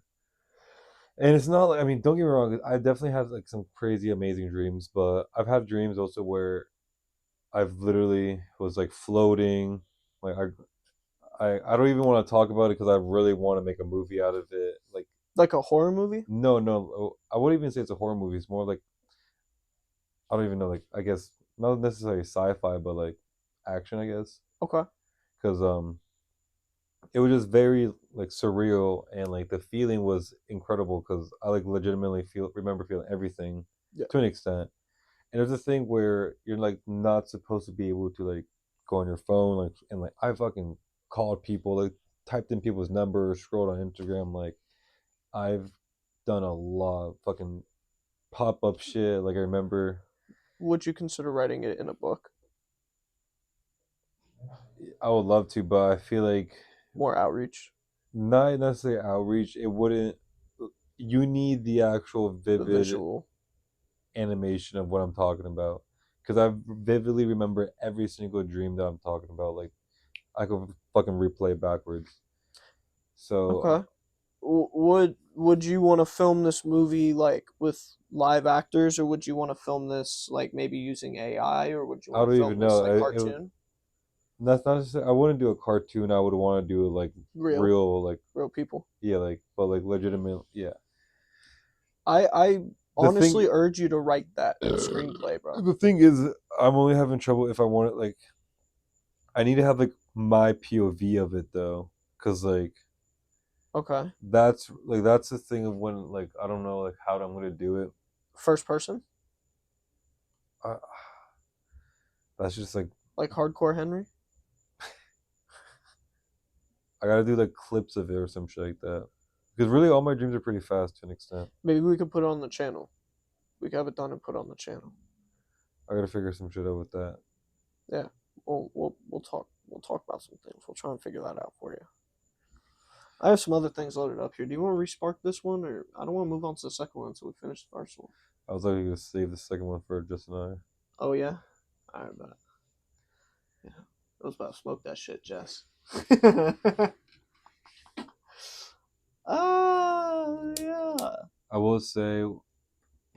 And it's not like, I mean, don't get me wrong. I definitely have like some crazy, amazing dreams, but I've had dreams also where I've literally was like floating. Like I don't even want to talk about it because I really want to make a movie out of it. Like, Like a horror movie? no, I wouldn't even say it's a horror movie. It's more like, I don't even know. Like, I guess not necessarily sci-fi, but like action, I guess. Okay. Because it was just very like surreal, and like the feeling was incredible because I like legitimately remember feeling everything Yeah. to an extent. And there's a thing where you're like not supposed to be able to like go on your phone, like, and like I fucking called people, like typed in people's numbers, scrolled on Instagram, like I've done a lot of fucking pop up shit. Like I remember Would you consider writing it in a book? I would love to, but I feel like More outreach, not necessarily outreach. It wouldn't. You need the actual the vivid visual. animation of what I'm talking about, because I vividly remember every single dream that I'm talking about. Like I could fucking replay it backwards. So Okay. Would you want to film this movie like with live actors, or would you want to film this like maybe using AI, or would you I want to don't film even this know. like It cartoon? that's not necessarily. I wouldn't do a cartoon. I would want to do like Real, real, like real people. yeah, like but like legitimate. Yeah. I The honestly thing, urge you to write that screenplay, bro. the thing is, I'm only having trouble if I want it. Like I need to have like my POV of it though, because Okay. that's the thing of when like I don't know like how I'm gonna do it. First person, I, that's just like like Hardcore Henry. I gotta do like clips of it or some shit like that. Because really, all my dreams are pretty fast to an extent. Maybe we could put it on the channel. We could have it done and put it on the channel. I gotta figure some shit out with that. Yeah. We'll talk about some things. We'll try and figure that out for you. I have some other things loaded up here. Do you want to respark this one, or I don't want to move on to the second one until we finish the first one? I was actually gonna save the second one for just and I. Oh yeah, I bet. Yeah, I was about to smoke that shit, Jess. Yeah. I will say,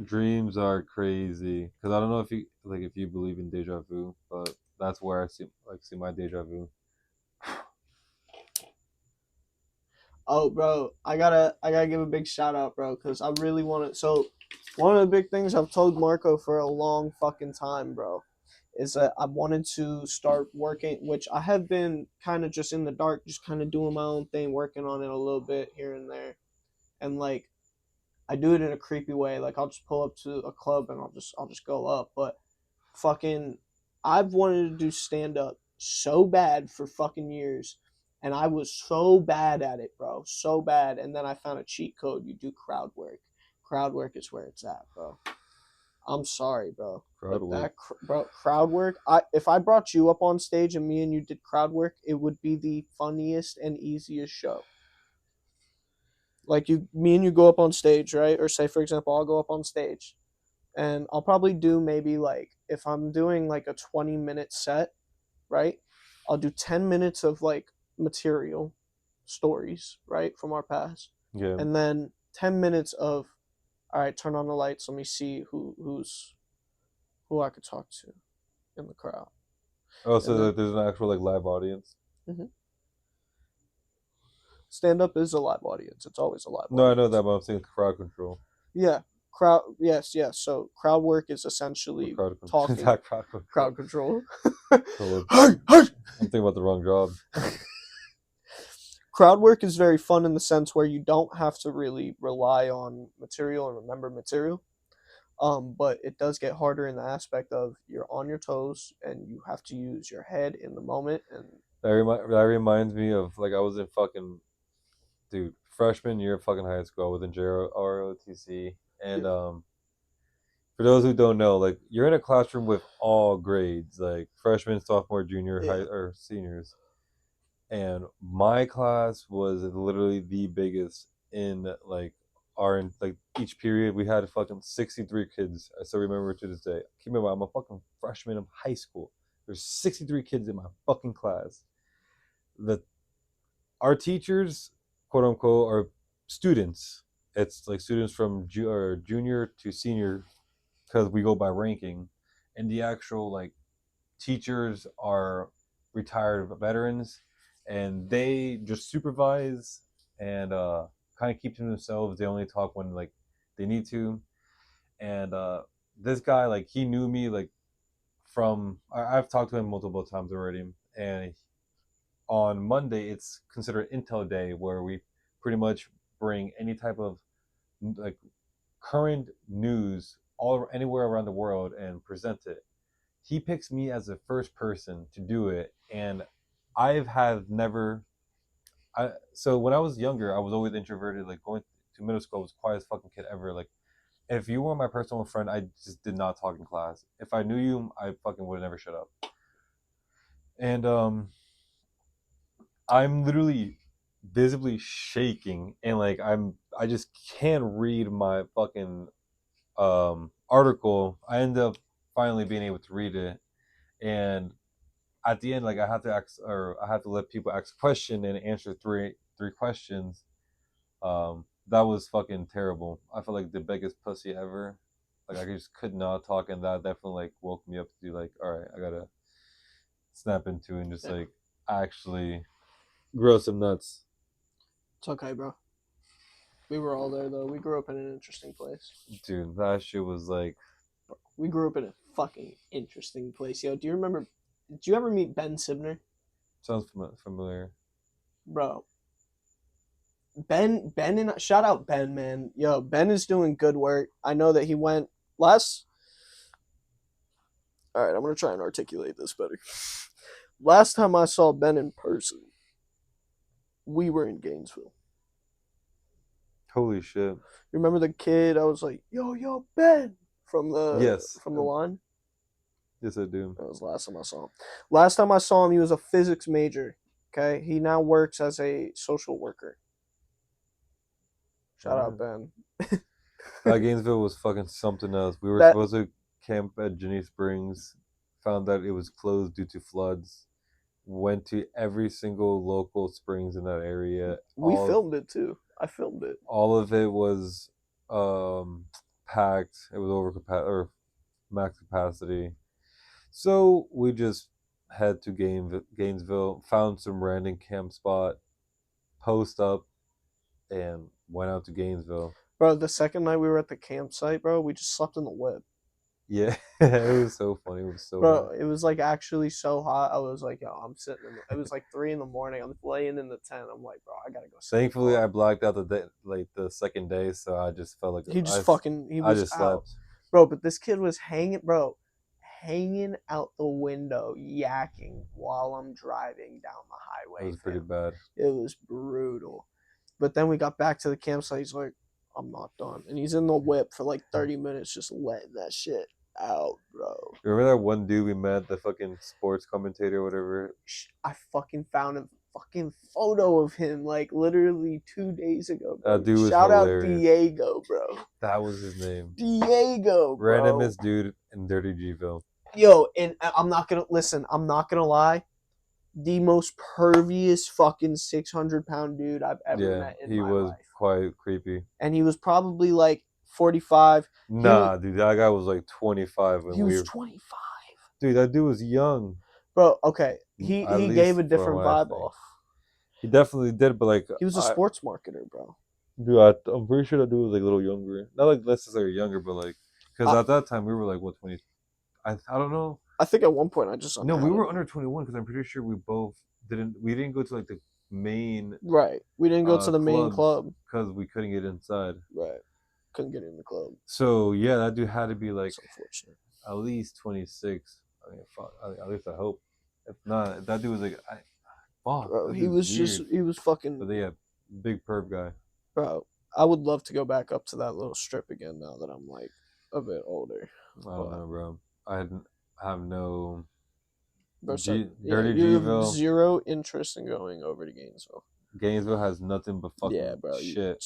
dreams are crazy because I don't know if you believe in deja vu, but that's where I see my deja vu. Oh, bro, I gotta give a big shout out, bro, because I really want to. So, one of the big things I've told Marco for a long fucking time, bro, is that I wanted to start working, which I have been kind of just in the dark, just kind of doing my own thing, working on it a little bit here and there, and like I do it in a creepy way. Like I'll just pull up to a club and I'll just go up. But fucking, I've wanted to do stand up so bad for fucking years, and I was so bad at it, bro, so bad. And then I found a cheat code. You do crowd work. Crowd work is where it's at, bro. I'm sorry, bro. Crowd But work. bro, crowd work. If I brought you up on stage and me and you did crowd work, it would be the funniest and easiest show. Like me and you go up on stage, right? Or say, for example, I'll go up on stage, and I'll probably do maybe like if I'm doing like a 20-minute set, right? I'll do 10 minutes of like material stories, right, from our past, Yeah. and then 10 minutes of all right, turn on the lights. Let me see who I could talk to in the crowd, Oh, so and then there's an actual like live audience. mhm. Stand up is a live audience. It's always a live No, I know audience. that, but I'm saying crowd control. Yeah, crowd. Yes. So crowd work is Or essentially crowd control. talking. Not crowd control. Crowd control. So Hey, hey! I'm thinking about the wrong job. Crowd work is very fun in the sense where you don't have to really rely on material and remember material. But it does get harder in the aspect of you're on your toes and you have to use your head in the moment. And That reminds me of like I was in fucking dude freshman year of fucking high school. I was in JROTC, and for those who don't know, like you're in a classroom with all grades, like freshmen, sophomore, junior, high yeah, or seniors, and my class was literally the biggest in like our like each period we had fucking 63 kids. I still remember to this day. Keep in mind, I'm a fucking freshman of high school. There's 63 kids in my fucking class. The Our teachers, quote unquote, are students. It's like students from junior to senior because we go by ranking, and the actual like teachers are retired veterans, and they just supervise and kind of keep to themselves. They only talk when like they need to. And this guy, like, he knew me like from I've talked to him multiple times already, and on Monday it's considered Intel Day, where we pretty much bring any type of like current news all anywhere around the world and present it. He picks me as the first person to do it, and I've have never. So when I was younger, I was always introverted. Like going to middle school, I was quietest fucking kid ever. Like if you were my personal friend, I just did not talk in class. If I knew you, I fucking would have never shut up. And I'm literally visibly shaking, and like I just can't read my fucking article. I end up finally being able to read it, and at the end, like I have to ask, or I have to let people ask a question and answer three questions. That was fucking terrible. I felt like the biggest pussy ever. Like I just could not talk, and that definitely like woke me up to be like, all right, I gotta snap into it and just like actually grow some nuts. It's okay, bro. We were all there though. We grew up in an interesting place. Dude, that shit was like, We grew up in a fucking interesting place. Yo, do you remember? Did you ever meet Ben Sibner? sounds familiar. Bro, Ben and shout out Ben, man. Yo, Ben is doing good work. I know that he went last. All right, I'm gonna try and articulate this better. Last time I saw Ben in person, we were in Gainesville. Holy shit. You remember the kid? I was like, yo, Ben from the Yes. from the line. Yes, I do. That was the last time I saw him. Last time I saw him, he was a physics major. Okay, he now works as a social worker. Shout out Ben. That Gainesville was fucking something else. We were That- supposed to camp at Jenny Springs, found out it was closed due to floods. Went to every single local springs in that area. We filmed it too. I filmed it. All of it was packed. It was over or max capacity. So we just head to Gainesville, found some random camp spot, post up, and went out to Gainesville. Bro, the second night we were at the campsite, bro, we just slept in the whip. Yeah, it was so funny. It was so Bro, bad. it was like actually so hot. I was like, yo, I'm sitting in it was like 3 a.m. I'm laying in the tent. I'm like, bro, I gotta go sleep. Thankfully, I blacked out the day, like the second day, so I just felt like He just I fucking he was just out. slept. Bro, but this kid was hanging out the window yakking while I'm driving down the highway. It was pretty fam. bad. It was brutal. But then we got back to the campsite. He's like, I'm not done. And he's in the whip for like 30 minutes just letting that shit out, bro. Remember that one dude we met, the fucking sports commentator or whatever? I fucking found a fucking photo of him like literally 2 days ago, bro. That dude was Shout hilarious. out Diego, bro. That was his name. Diego, bro. Randomest dude in Dirty Gville. Yo, and I'm not gonna lie. The most pervious fucking 600-pound dude I've ever met in he my was life. quite creepy. And he was probably like 45. Nah, dude, that guy was like 25 when He we was were. 25. Dude, that dude was young. Bro, okay. He At gave a least different from what I vibe think. off. He definitely did, but like He was a sports marketer, bro. Dude, I'm pretty sure that dude was like a little younger. Not like necessarily younger, but like because at that time we were like what 20. I don't know. I think at one point I just No, we were under 21 because I'm pretty sure we both didn't. We didn't go to like the main right. We didn't go to the main club because we couldn't get inside. Right. Couldn't get in the club. So yeah, that dude had to be like It's unfortunate. at least 26. I mean, fuck, at least I hope. If not, if that dude was like, fuck. Bro, that he dude's was weird. just he was fucking. But yeah, big perv guy. Bro, I would love to go back up to that little strip again now that I'm like a bit older. I don't know, bro. I have no. Bro, Dirty you have Gville. zero interest in going over to Gainesville. Gainesville has nothing but fucking Yeah, bro. shit.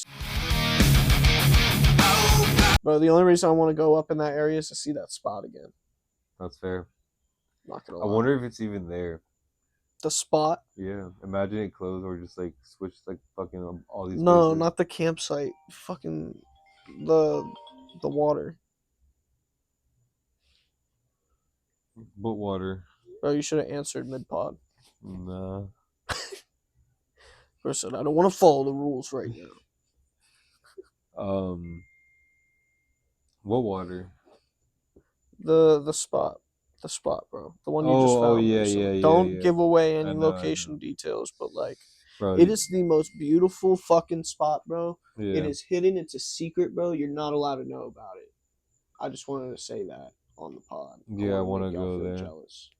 Bro, the only reason I want to go up in that area is to see that spot again. That's fair. Not gonna I lie. wonder if it's even there. The spot? Yeah. Imagine it closed or just like switch like fucking all these No, places. not the campsite. Fucking the water. But water. Bro, you should have answered mid pod. Nah. Bro said I don't want to follow the rules right now. What water? The spot. The spot, bro. The one you just Oh, found yeah, recently. yeah, Don't yeah. give away any I know. location details, but like Bro, it is the most beautiful fucking spot, bro. yeah. It is hidden. It's a secret, bro. You're not allowed to know about it. I just wanted to say that on the pod. Yeah, I want to go there. Jealous.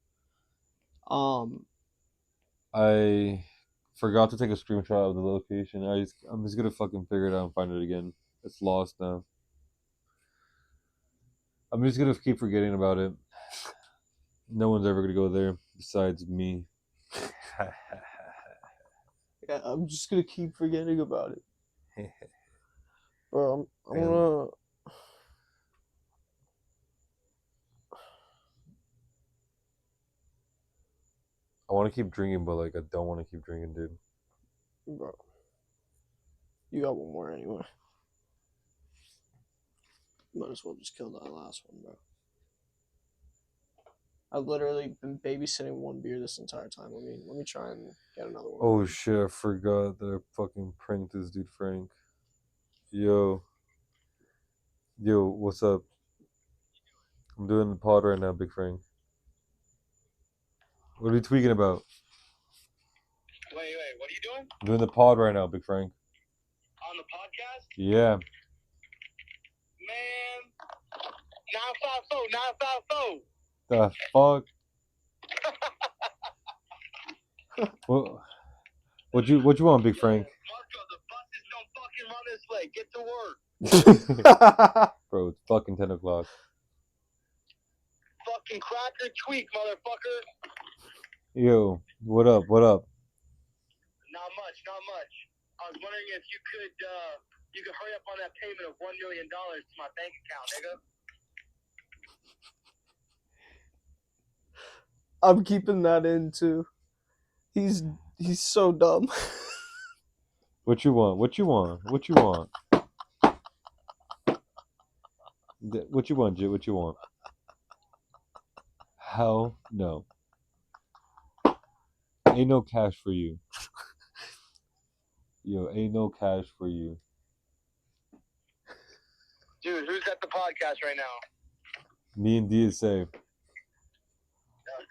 I forgot to take a screenshot of the location. I'm just gonna fucking figure it out and find it again. It's lost now. I'm just gonna keep forgetting about it. No one's ever gonna go there besides me. Yeah, I'm just gonna keep forgetting about it, bro. I'm gonna. I want to keep drinking, but like I don't want to keep drinking, dude. Bro, you got one more anyway. Might as well just kill that last one, bro. I've literally been babysitting one beer this entire time. Let me try and get another one. Oh shit! I forgot that I fucking pranked this dude Frank. Yo, what's up? I'm doing the pod right now, Big Frank. What are you tweaking about? Wait, what are you doing? I'm doing the pod right now, Big Frank. On the podcast? Yeah. Man, 954, 954. The fuck? What you want, Big Frank? Marco, the buses don't fucking run this way. Get to work. Bro, it's fucking 10 o'clock. Fucking cracker tweak, motherfucker. Yo, what up? What up? Not much. I was wondering if you could hurry up on that payment of $1 million to my bank account, nigga. I'm keeping that in too. He's so dumb. What you want? What you want? What you want? What you want, Jit? What you want? Hell no. Ain't no cash for you. Yo, ain't no cash for you. Dude, who's at the podcast right now? Me and DSA.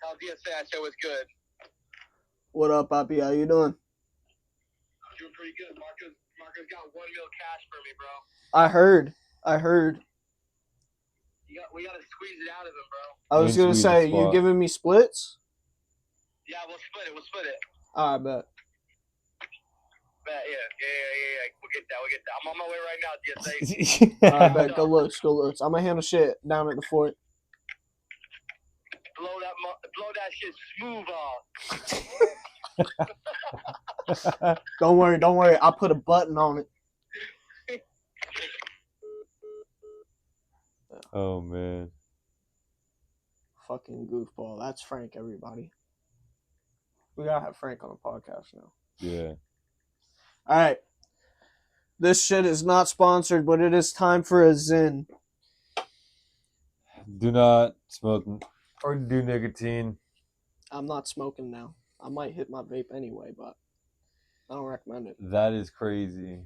Tell DSA I said what's good. What up, Papi? How you doing? Doing pretty good. Marco's got $1 million cash for me, bro. I heard. We gotta squeeze it out of him, bro. I was gonna say, you giving me splits? Yeah, we'll split it. Alright, bet. Yeah. We'll get that. I'm on my way right now, DSA. Alright, bet. Go looks. I'm gonna handle shit down at the fort. Blow that shit smooth off. Don't worry. I'll put a button on it. Oh, man. Fucking goofball. That's Frank, everybody. We gotta have Frank on the podcast now. Yeah. Alright. This shit is not sponsored, but it is time for a Zin. Do not smoke or do nicotine. I'm not smoking now. I might hit my vape anyway, but I don't recommend it. That is crazy.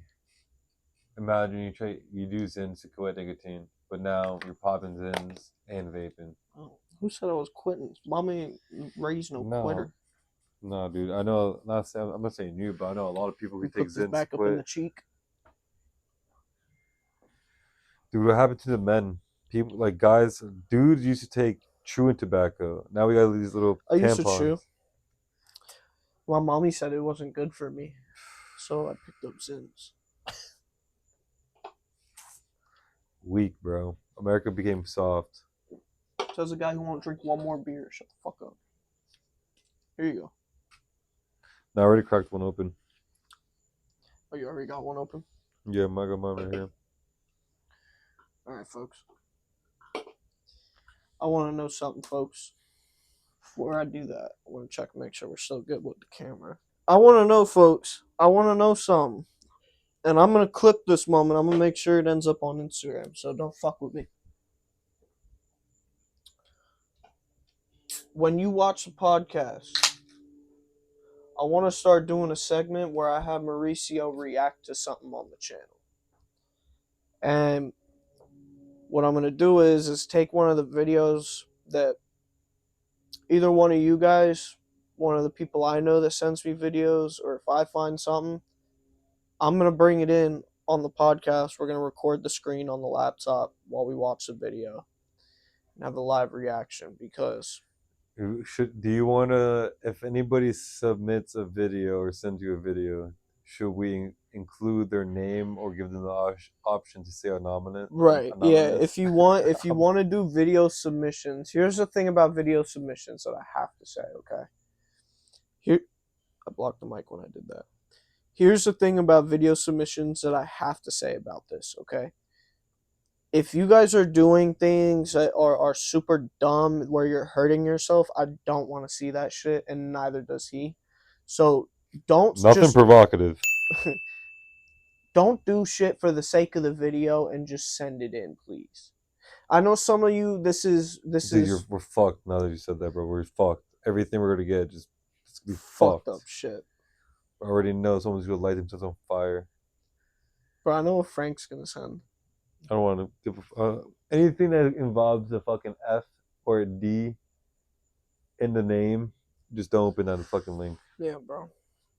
Imagine you do Zins to quit nicotine, but now you're popping Zins and vaping. Oh, who said I was quitting? Mommy raised no quitter. No, dude. I know. I'm not saying you, but I know a lot of people who take Put this Zins back to up in quit. the cheek. Dude, what happened to the men? People like guys, dudes used to take chewing tobacco. Now we got these little I used to tampons. chew. My mommy said it wasn't good for me, so I picked up Zins. Weak, bro. America became soft. Says a guy who won't drink one more beer. Shut the fuck up. Here you go. Now I already cracked one open. Oh, you already got one open? Yeah, I got mine right here. All right, folks. I want to know something, folks. Before I do that, I want to check and make sure we're still good with the camera. I want to know, folks. I want to know something. And I'm going to clip this moment. I'm going to make sure it ends up on Instagram. So don't fuck with me. When you watch a podcast, I want to start doing a segment where I have Mauricio react to something on the channel. And what I'm going to do is take one of the videos that either one of you guys, one of the people I know that sends me videos, or if I find something, I'm going to bring it in on the podcast. We're going to record the screen on the laptop while we watch the video and have a live reaction because Do you want to, if anybody submits a video or sends you a video, should we include their name or give them the option to say anonymous? right, yeah, if you want Um, to do video submissions, here's the thing about video submissions that I have to say, okay? Here I blocked the mic when I did that. Here's the thing about video submissions that I have to say about this, okay? If you guys are doing things that are super dumb where you're hurting yourself, I don't want to see that shit, and neither does he. So don't Nothing provocative. don't do shit for the sake of the video and just send it in, please. I know some of you. Dude, we're fucked now that you said that, bro. We're fucked. Everything we're gonna get just it's gonna be fucked fucked. up shit. I already know someone's gonna light themselves on fire. Bro, I know what Frank's gonna send. I don't want to give anything that involves a fucking F or a D in the name. Just don't open that fucking link. Yeah, bro.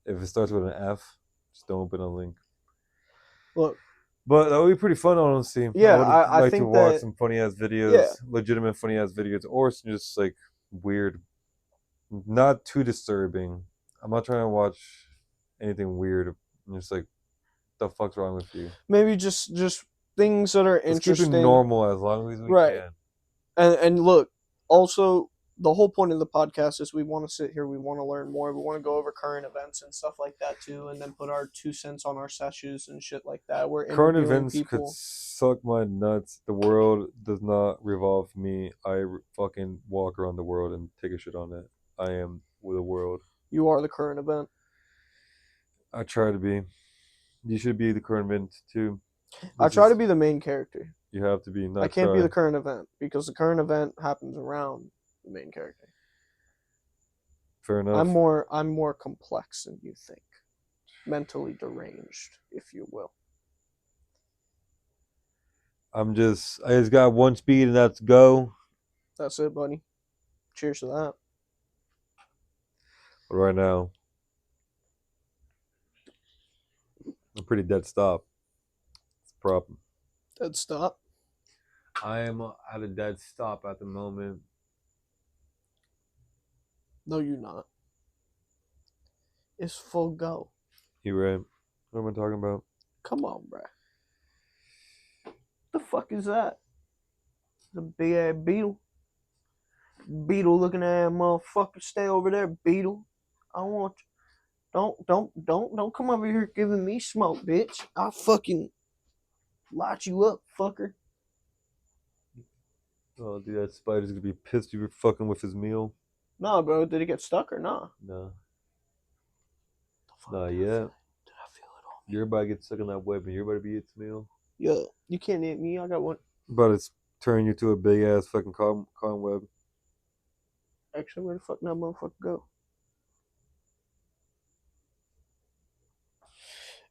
If it starts with an F, just don't open a link. Look, but that would be pretty fun, honestly. Yeah, I would I like to think watch that- some funny ass videos, Yeah. legitimate funny ass videos, or some just like weird, not too disturbing. I'm not trying to watch anything weird. I'm just like, the fuck's wrong with you? maybe just things that are Let's keep interesting. it normal as long as we Right. can. And look, also the whole point of the podcast is we want to sit here, we want to learn more, we want to go over current events and stuff like that too, and then put our 2 cents on our sessions and shit like that. We're Current interviewing events people. could suck my nuts. The world does not revolve for me. I fucking walk around the world and take a shit on it. I am with the world. You are the current event. I try to be. You should be the current event too. I try to be the main character. You have to be. Not I can't try. be the current event because the current event happens around the main character. Fair enough. I'm more complex than you think. Mentally deranged, if you will. I just got one speed and that's go. That's it, buddy. Cheers to that. But right now, I'm pretty dead stop. It's a problem. Dead stop. I am at a dead stop at the moment. No, you're not. It's full go. You right? What am I talking about? Come on, bruh. The fuck is that? The big ass beetle. Beetle looking at motherfucker. Stay over there, beetle. I want you. Don't come over here giving me smoke, bitch. I'll fucking light you up, fucker. Oh, dude, that spider's gonna be pissed you were fucking with his meal. Nah, bro. Did it get stuck or nah? No. Not yet. Did I feel it on? You're about to get stuck in that web and you're about to be its meal. Yeah, you can't hit me. I got one. But it's turning you to a big ass fucking cotton web. Actually, where the fuck that motherfucker go?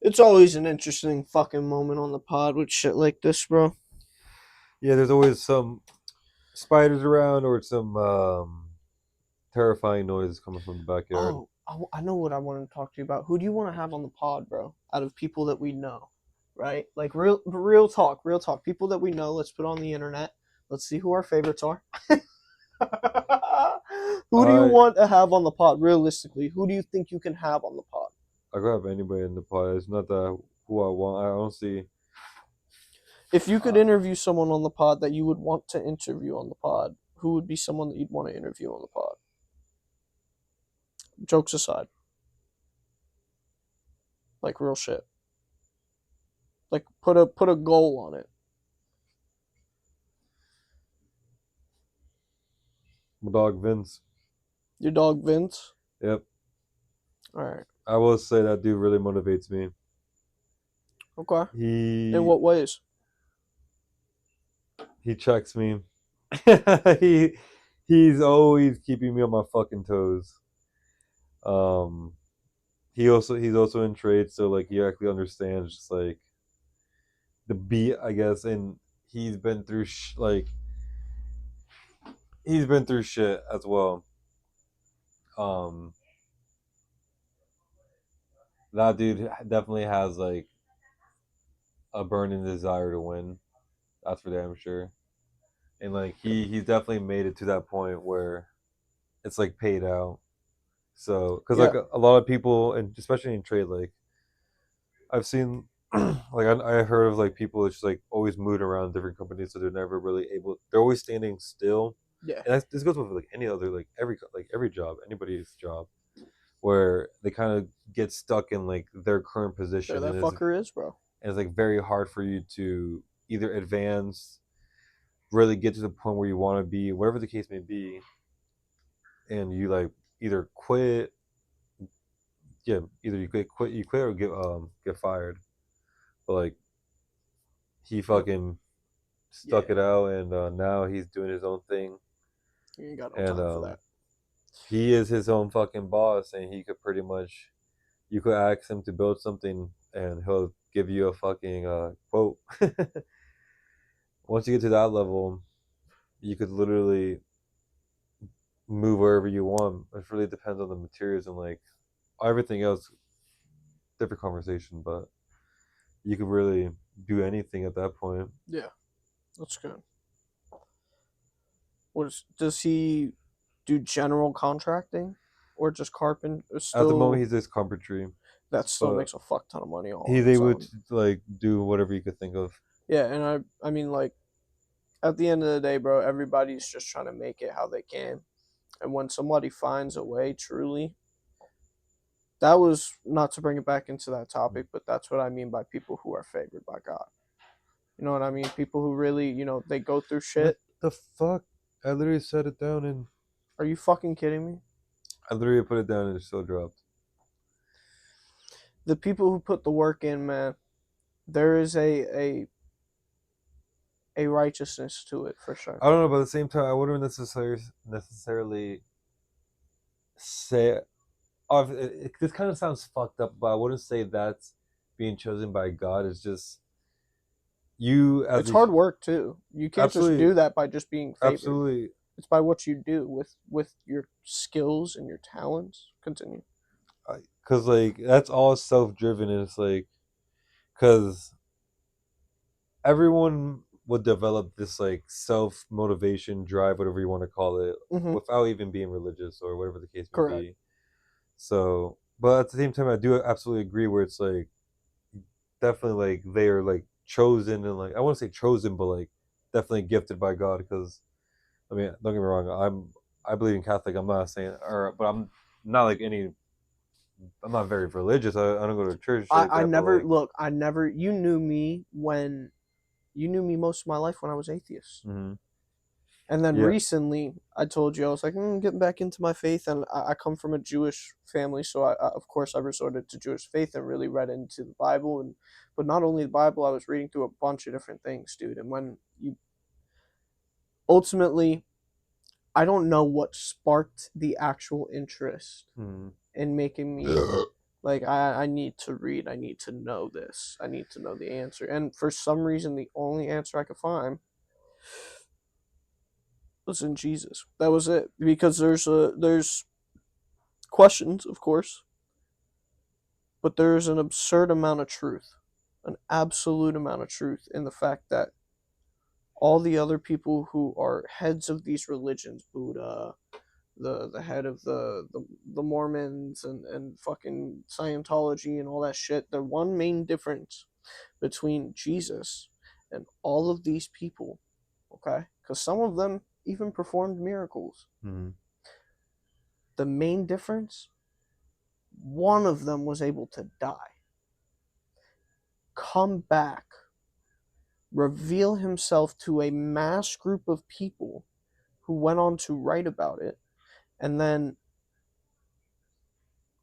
It's always an interesting fucking moment on the pod with shit like this, bro. Yeah, there's always some spiders around or some terrifying noises coming from the backyard. Oh, I know what I wanted to talk to you about. Who do you want to have on the pod, bro? Out of people that we know, right? Like real talk. People that we know. Let's put on the internet. Let's see who our favorites are. Who do you want to have on the pod? Realistically, who do you think you can have on the pod? I could have anybody in the pod. It's not that who I want. I honestly. If you could interview someone on the pod that you would want to interview on the pod, who would be someone that you'd want to interview on the pod? Jokes aside. Like real shit. Like put a goal on it. My dog Vince. Your dog Vince. Yep. All right. I will say that dude really motivates me. Okay. In He what ways? he checks me. he he's always keeping me on my fucking toes. Um, he's also in trade, so like he actually understands just like the beat, I guess, and he's been through he's been through shit as well. Um, that dude definitely has like a burning desire to win. That's for damn sure. And like he's definitely made it to that point where it's like paid out. So because like Yeah. a lot of people, and especially in trade, like I've seen, like I heard of like people that's just like always moving around different companies, so they're never really able. They're always standing still, Yeah. and this goes with like any other like every job, anybody's job, where they kind of get stuck in like their current There position, that and fucker is, bro. it's like very hard for you to either advance, really get to the point where you want to be, whatever the case may be, and you like either quit, yeah, either you quit or get fired. But like he fucking stuck Yeah. it out, and now he's doing his own thing, You ain't got no and time for that. he is his own fucking boss, and he could pretty much you could ask him to build something, and he'll give you a fucking quote. Once you get to that level, you could literally move wherever you want. It really depends on the materials and like everything else. Different conversation, but you could really do anything at that point. Yeah. That's good. Does he do general contracting or just carpent? At the moment, Still, he's this carpentry, that still but makes a fuck ton of money all on he's its able own. to like do whatever you could think of. Yeah, and I mean, like, at the end of the day, bro, everybody's just trying to make it how they can. And when somebody finds a way, truly, that was not to bring it back into that topic, but that's what I mean by people who are favored by God. You know what I mean? People who really, they go through What shit. the fuck? I literally set it down and Are you fucking kidding me? I literally put it down and it still dropped. The people who put the work in, man, there is a righteousness to it for sure. I don't know, but at the same time, I wouldn't necessarily say. Oh, this kind of sounds fucked up, but I wouldn't say that's being chosen by God. It's just you as It's hard a work too. You can't just absolutely, do that by just being favored. absolutely, It's by what you do with your skills and your talents. Continue. because like that's all self-driven, and it's like because everyone would develop this like self motivation drive, whatever you want to call it, Mm-hmm. without even being religious or whatever the case may Correct. be. So, but at the same time, I do absolutely agree where it's like definitely like they are like chosen and like I wouldn't say chosen, but like definitely gifted by God. Because I mean, don't get me wrong, I believe in Catholic. I'm not saying, or but I'm not like any. I'm not very religious. I don't go to church like I that. But never like, look. I never. You knew me most of my life when I was atheist. mhm. And then Yeah, recently, I told you I was like, getting back into my faith, and I come from a Jewish family, so of course I resorted to Jewish faith and really read into the Bible, but not only the Bible, I was reading through a bunch of different things, dude. And when you ultimately, I don't know what sparked the actual interest mhm. in making me like I need to read, I need to know this, I need to know the answer, and for some reason, the only answer I could find was in Jesus. That was it. Because there's questions, of course, but there's an absurd amount of truth, an absolute amount of truth in the fact that all the other people who are heads of these religions, Buddha, the head of the Mormons and fucking Scientology and all that shit, the one main difference between Jesus and all of these people, okay? Because some of them even performed miracles. Mhm. The main difference, one of them was able to die, come back, reveal himself to a mass group of people who went on to write about it, and then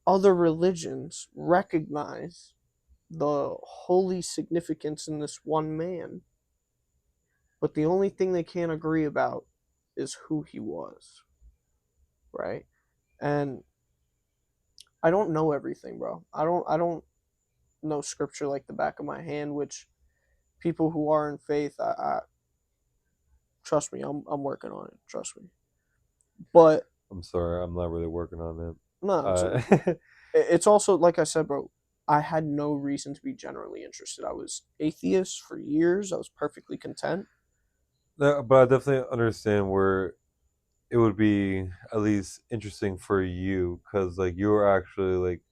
other religions recognize the holy significance in this one man, but the only thing they can't agree about is who he was, right? And I don't know everything, bro. I don't know scripture like the back of my hand, which people who are in faith, I trust me, I'm working on it. Trust me. But I'm sorry, I'm not really working on it. no, Uh, it's also like I said, bro. I had no reason to be generally interested. I was atheist for years. I was perfectly content. no, but I definitely understand where it would be at least interesting for you because like you're actually like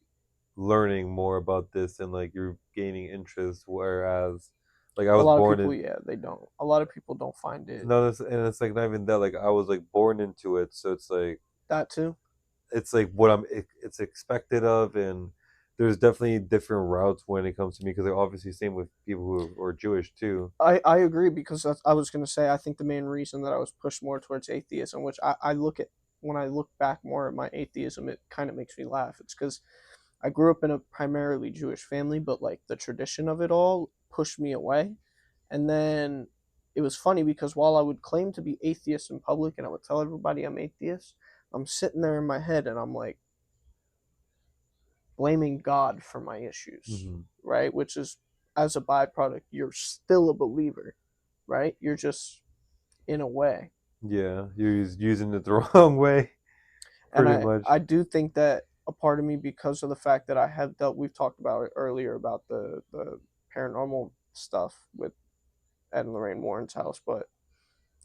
learning more about this and like you're gaining interest, whereas like I A was lot of born people, in yeah, they don't. A lot of people don't find it no, and it's like not even that. Like I was like born into it, so that too. it's like what it's expected of, and there's definitely different routes when it comes to me because like obviously same with people who are Jewish too. I agree because I was going to say I think the main reason that I was pushed more towards atheism, which I look at when I look back more at my atheism, it kind of makes me laugh. It's because I grew up in a primarily Jewish family, but like the tradition of it all pushed me away. And then it was funny because while I would claim to be atheist in public and I would tell everybody I'm atheist, I'm sitting there in my head and I'm like blaming God for my issues, Mm-hmm. right? Which is, as a byproduct, you're still a believer, right? You're just in a way. Yeah, you're using it the wrong way, And pretty I much. do think that a part of me, because of the fact that I have dealt, we've talked about it earlier about the paranormal stuff with Ed and Lorraine Warren's house, but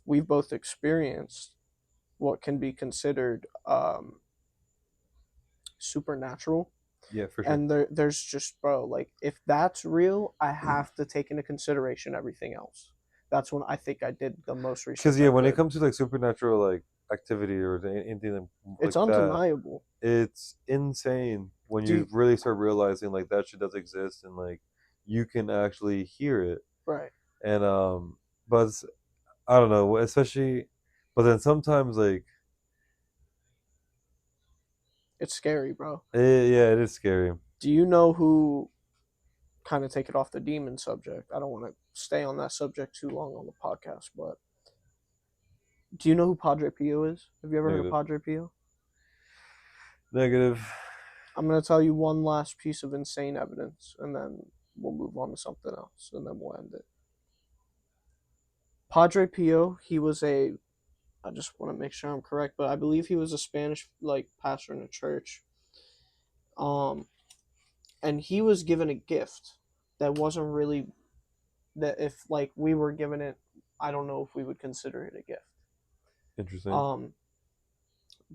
we've both experienced what can be considered supernatural. Yeah, for sure. And there's just, bro, like if that's real, I have to take into consideration everything else. That's when I think I did the most Because research yeah, I when it could. comes to like supernatural like activity or anything It's like that, undeniable. it's insane when Do you you, really start realizing like that shit does exist and like you can actually hear it. right? And but I don't know, especially, but then sometimes like It's scary, bro. yeah, it is scary. Do you know who? Kind of take it off the demon subject. I don't want to stay on that subject too long on the podcast, but do you know who Padre Pio is? Have you ever heard of Negative, Padre Pio? negative. I'm going to tell you one last piece of insane evidence, and then we'll move on to something else, and then we'll end it. Padre Pio, he was a, I just want to make sure I'm correct, but I believe he was a Spanish like pastor in a church. Um, and he was given a gift that wasn't really that if like we were given it, I don't know if we would consider it a gift. Interesting. Um,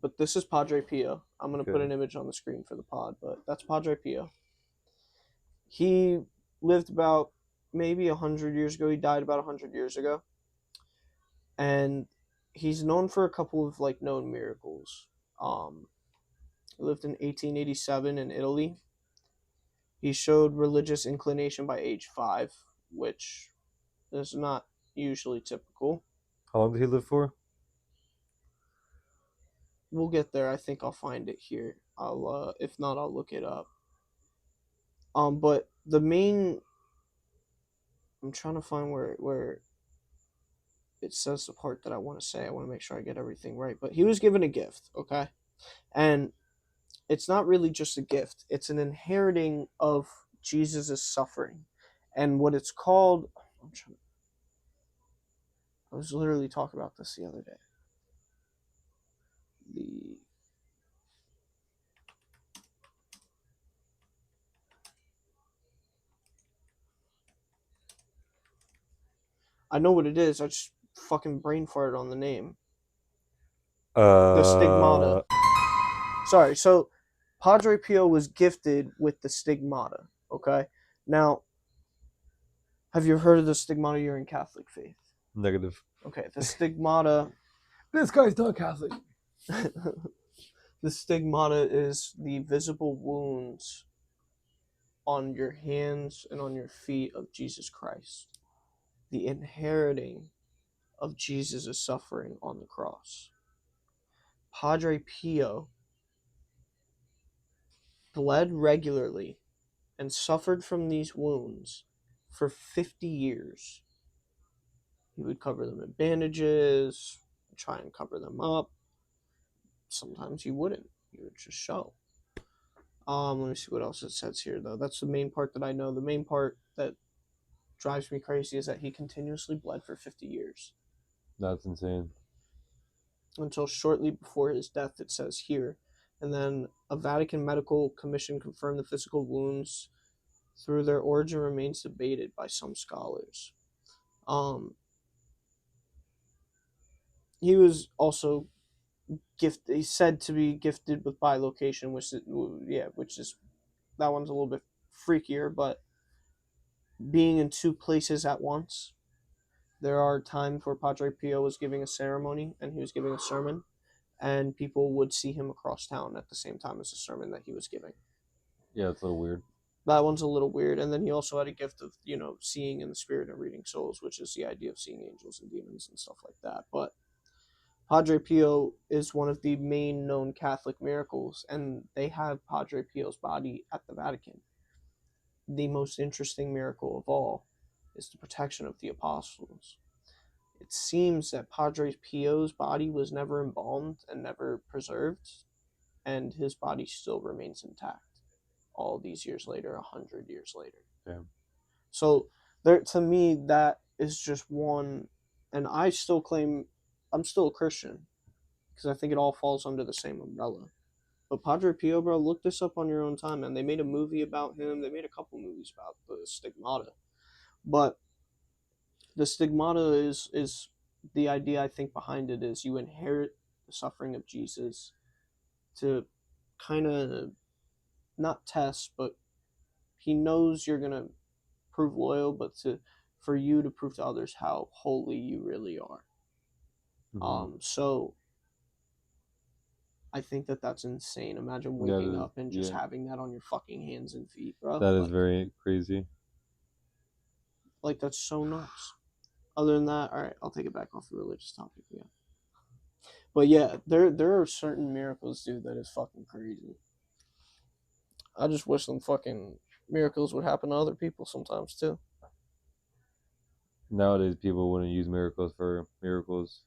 but this is Padre Pio. I'm gonna put Okay. an image on the screen for the pod, but that's Padre Pio. He lived about maybe 100 years ago. He died about 100 years ago, and he's known for a couple of like known miracles. He lived in 1887 in Italy. He showed religious inclination by age 5, which is not usually typical. How long did he live for? We'll get there. I think I'll find it here. I'll if not, I'll look it up. But the main, I'm trying to find where it says the part that I want to say. I want to make sure I get everything right. But he was given a gift, okay, and it's not really just a gift. It's an inheriting of Jesus' suffering, and what it's called. I was literally talking about this the other day. The I know what it is. I just fucking brain farted on the name. The Uh, stigmata. Sorry. So Padre Pio was gifted with the stigmata. Okay. Now, have you heard of the stigmata? You're in Catholic faith. negative. Okay. The stigmata. This guy's not Catholic. The stigmata is the visible wounds on your hands and on your feet of Jesus Christ. The inheriting of Jesus' suffering on the cross. Padre Pio bled regularly and suffered from these wounds for 50 years. He would cover them in bandages, try and cover them up. Sometimes he wouldn't. He would just show. Let me see what else it says here, though. That's the main part that I know. The main part that drives me crazy is that he continuously bled for 50 years. That's insane. Until shortly before his death, it says here. And then a Vatican medical commission confirmed the physical wounds through their origin remains debated by some scholars. He was also gifted. He's said to be gifted with bilocation, which is that one's a little bit freakier. But being in two places at once, there are times where Padre Pio was giving a ceremony and he was giving a sermon, and people would see him across town at the same time as the sermon that he was giving. Yeah, it's a little weird. That one's a little weird. And then he also had a gift of, seeing in the spirit and reading souls, which is the idea of seeing angels and demons and stuff like that. But Padre Pio is one of the main known Catholic miracles, and they have Padre Pio's body at the Vatican. The most interesting miracle of all is the protection of the apostles. It seems that Padre Pio's body was never embalmed and never preserved, and his body still remains intact all these years later, 100 years later. Yeah. So there, to me, that is just one, and I still claim I'm still a Christian because I think it all falls under the same umbrella. But Padre Pio, bro, look this up on your own time, man. They made a movie about him. They made a couple movies about the stigmata. But the stigmata is the idea, I think, behind it is you inherit the suffering of Jesus to kind of not test, but he knows you're going to prove loyal, but for you to prove to others how holy you really are. Mhm. So I think that's insane. Imagine waking up and just having that on your fucking hands and feet, bro. That is very crazy. Like, that's so nuts. Other than that, all right, I'll take it back off the religious topic again. But yeah, there are certain miracles, dude, that is fucking crazy. I just wish some fucking miracles would happen to other people sometimes too. Nowadays, people wouldn't use miracles for miracles.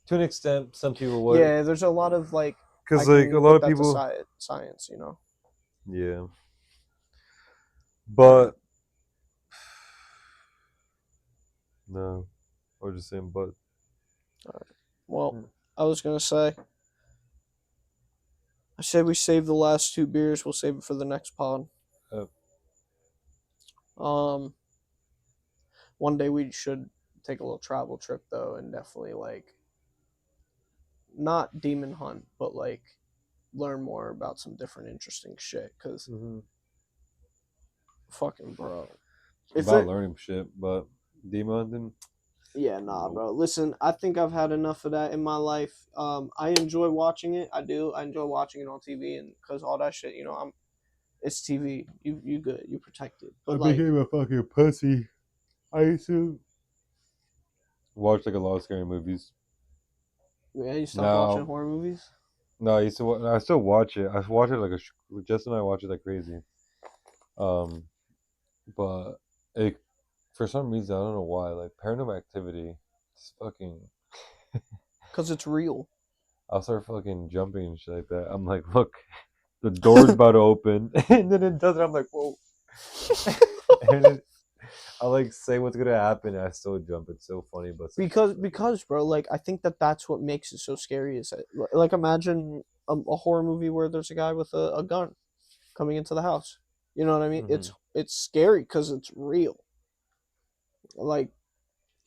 To an extent, some people would. Yeah, there's a lot of like, Because, I like, can a lot put of that to people. science, you know. Yeah. But. No. I was just saying, but. Well, I was gonna say, I said we save the last two beers. We'll save it for the next pod. One day we should take a little travel trip though, and definitely like, not demon hunt, but like learn more about some different interesting shit. Cause fucking bro, About learning shit, but demon hunting. Yeah, nah, Nope. bro. Listen, I think I've had enough of that in my life. I enjoy watching it. I do. I enjoy watching it on TV, and because all that shit, it's TV. You good. You protected. But like, became a fucking pussy. I used to watch like a lot of scary movies. yeah, you stopped Now, watching horror movies. no, I used to. I still watch it. I watch it like Jess and I watch it like crazy. But it, for some reason, I don't know why. Like Paranormal Activity, it's fucking. Because it's real. I'll start fucking jumping and shit like that. I'm like, look, the door's about to open, and then it does it. I'm like, whoa. And then I like say what's gonna happen, and I still jump. It's so funny, but because bro, like I think that's what makes it so scary. Is that like imagine a horror movie where there's a guy with a gun coming into the house. You know what I mean? It's scary because it's real. Like,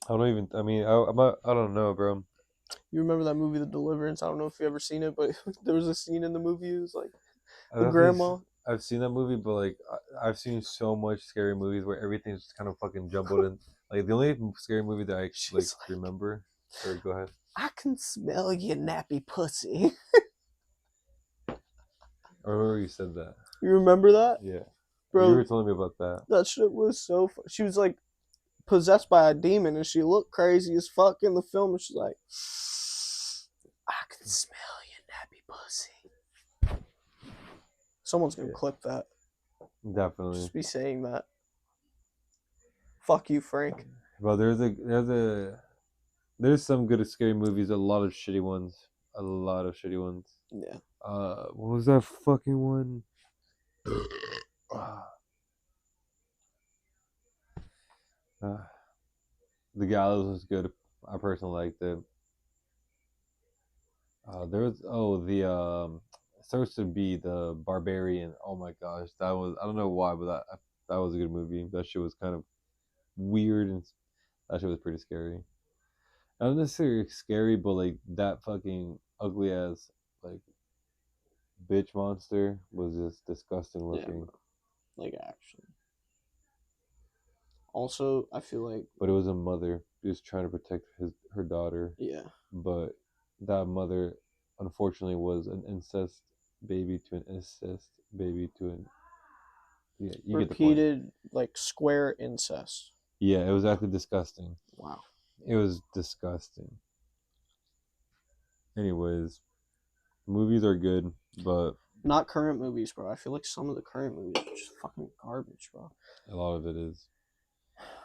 I don't even. I mean, I don't know, bro. you remember that movie, The Deliverance? I don't know if you ever seen it, but there was a scene in the movie. It was like the grandma. I've seen that movie, but like I've seen so much scary movies where everything's just kind of fucking jumbled in. Like the only scary movie that I like remember. Sorry, go ahead. I can smell your nappy pussy. I remember you said that. You remember that? Yeah, Bro, you were telling me about that. that shit was so fun. She was like, possessed by a demon, and she looked crazy as fuck in the film. And she's like, "I can smell your nappy pussy." Someone's gonna clip that. Definitely. Just be saying that. Fuck you, Frank. Well, there's some good scary movies. A lot of shitty ones. A lot of shitty ones. Yeah. What was that fucking one? The Gallows was good. I personally liked it. There was the supposed to be the Barbarian. Oh my gosh, that was, I don't know why, but that was a good movie. That shit was kind of weird, and that shit was pretty scary. Not necessarily scary, but like that fucking ugly ass like bitch monster was just disgusting looking. Like, actually. Also, I feel like, But it was a mother just trying to protect her daughter. yeah, But that mother, unfortunately, was an incest baby to an incest baby to an. Yeah, you get the point. repeated like square incest. Yeah, it was actually disgusting. Wow. It was disgusting. Anyways, movies are good, but Not current movies, bro. I feel like some of the current movies are just fucking garbage, bro. a lot of it is.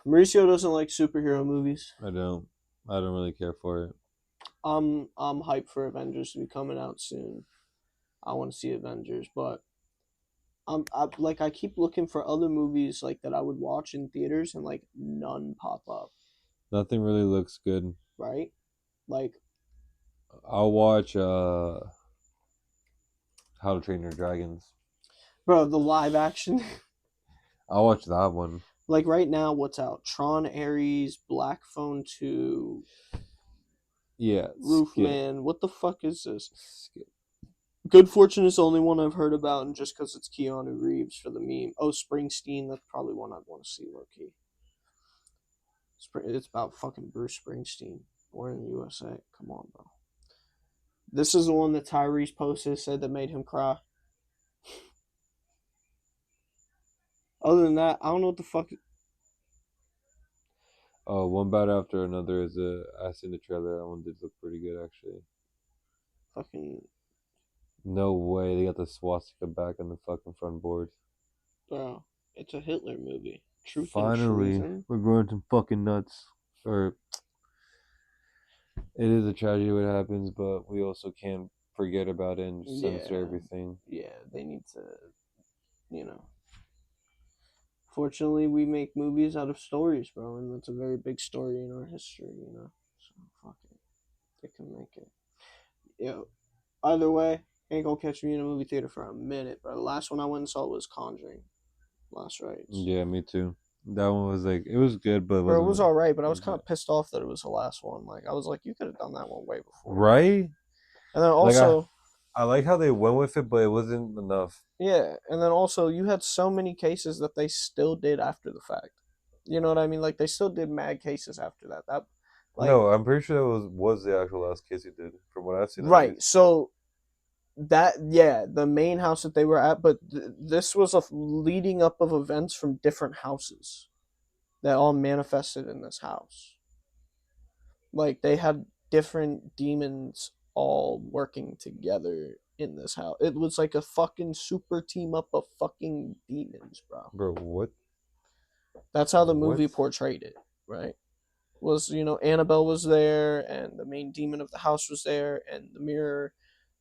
Mauricio doesn't like superhero movies. I don't really care for it. I'm hyped for Avengers to be coming out soon. I want to see Avengers, but I keep looking for other movies like that I would watch in theaters, and like none pop up. Nothing really looks good. Right? Like, I'll watch How to Train Your Dragons. bro, the live action. I'll watch that one. Like right now, what's out? Tron, Ares, Black Phone 2, Yeah, Roofman. What the fuck is this? Skip. Good Fortune is the only one I've heard about, and just because it's Keanu Reeves for the meme. Oh, Springsteen, that's probably one I'd want to see, low key. It's about fucking Bruce Springsteen, born in the USA. Come on, bro. This is the one that Tyrese posted, said that made him cry. Other than that, I don't know what the fuck. One bad after another is I seen the trailer. That one did look pretty good actually. Fucking, No way they got the swastika back on the fucking front board. bro, it's a Hitler movie. Truth and Finally, treason. we're going some fucking nuts. Or it is a tragedy what happens, but we also can't forget about it and censor Yeah. everything. Yeah, they need to, you know. Fortunately, we make movies out of stories, bro, and that's a very big story in our history, you know. So fuck it, they can make it. Yo, either way, ain't gonna catch me in a movie theater for a minute, bro. The last one I went and saw was Conjuring, Last Rites. Yeah, me too. That one was like, it was good, but Bro, it was all right, but I was kind Yeah. of pissed off that it was the last one. Like, I was like, you could have done that one way before, right. And then Like, also, I like how they went with it, but it wasn't enough. yeah, and then also, you had so many cases that they still did after the fact. You know what I mean? Like, they still did mad cases after that. That, like, No, I'm pretty sure that was the actual last case he did, from what I've seen. at right. least. So that, yeah, the main house that they were at, but this was a leading up of events from different houses that all manifested in this house. Like, they had different demons all working together in this house. It was like a fucking super team up of fucking demons, bro. Bro, what? That's how the movie What? portrayed it, right? Was, you know, Annabelle was there, and the main demon of the house was there, and the mirror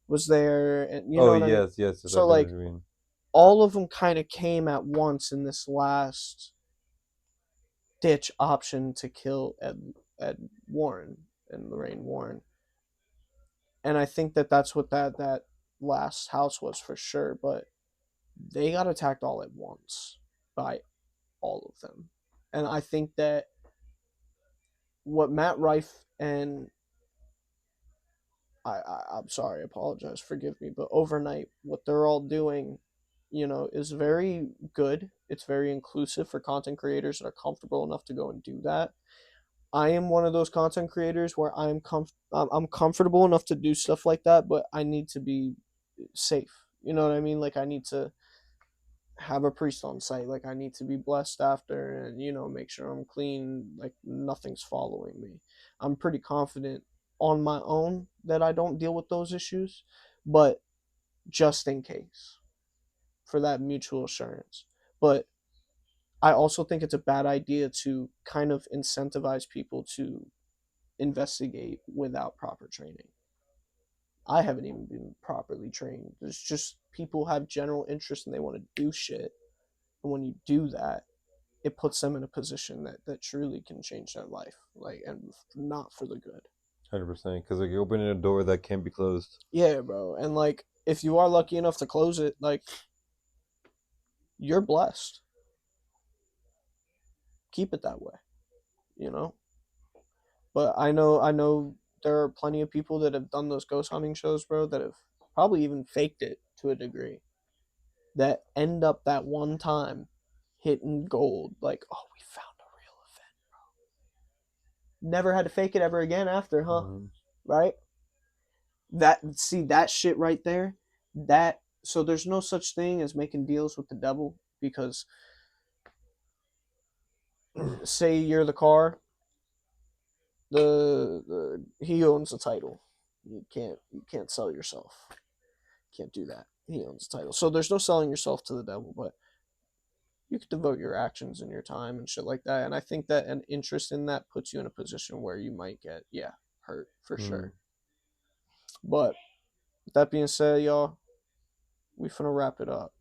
was there, and you know what I mean? yes. So, I know like, what you mean. all of them kind of came at once in this last ditch option to kill Ed Warren and Lorraine Warren. And I think that that's what that last house was for sure, but they got attacked all at once by all of them. And I think that what Matt Rife and I'm sorry, I apologize, forgive me, but overnight, what they're all doing, you know, is very good. It's very inclusive for content creators that are comfortable enough to go and do that. I am one of those content creators where I'm comfortable enough to do stuff like that, but I need to be safe. You know what I mean? Like, I need to have a priest on site. Like, I need to be blessed after, and make sure I'm clean. Like, nothing's following me. I'm pretty confident on my own that I don't deal with those issues, but just in case, for that mutual assurance. But I also think it's a bad idea to kind of incentivize people to investigate without proper training. I haven't even been properly trained. There's just people have general interest and they want to do shit. And when you do that, it puts them in a position that truly can change their life, like, and not for the good. 100%, because like you're opening a door that can't be closed. Yeah, bro. And like, if you are lucky enough to close it, like, you're blessed. Keep it that way, But I know there are plenty of people that have done those ghost hunting shows, bro, that have probably even faked it to a degree, that end up that one time hitting gold. Like, oh, we found a real event, bro. Never had to fake it ever again after, huh? Mm-hmm. Right? That shit right there. So there's no such thing as making deals with the devil, because say you're the car, he owns the title. You can't sell yourself. Can't do that. He owns the title. So there's no selling yourself to the devil, but you could devote your actions and your time and shit like that. And I think that an interest in that puts you in a position where you might get hurt for sure. But with that being said, y'all, we finna wrap it up.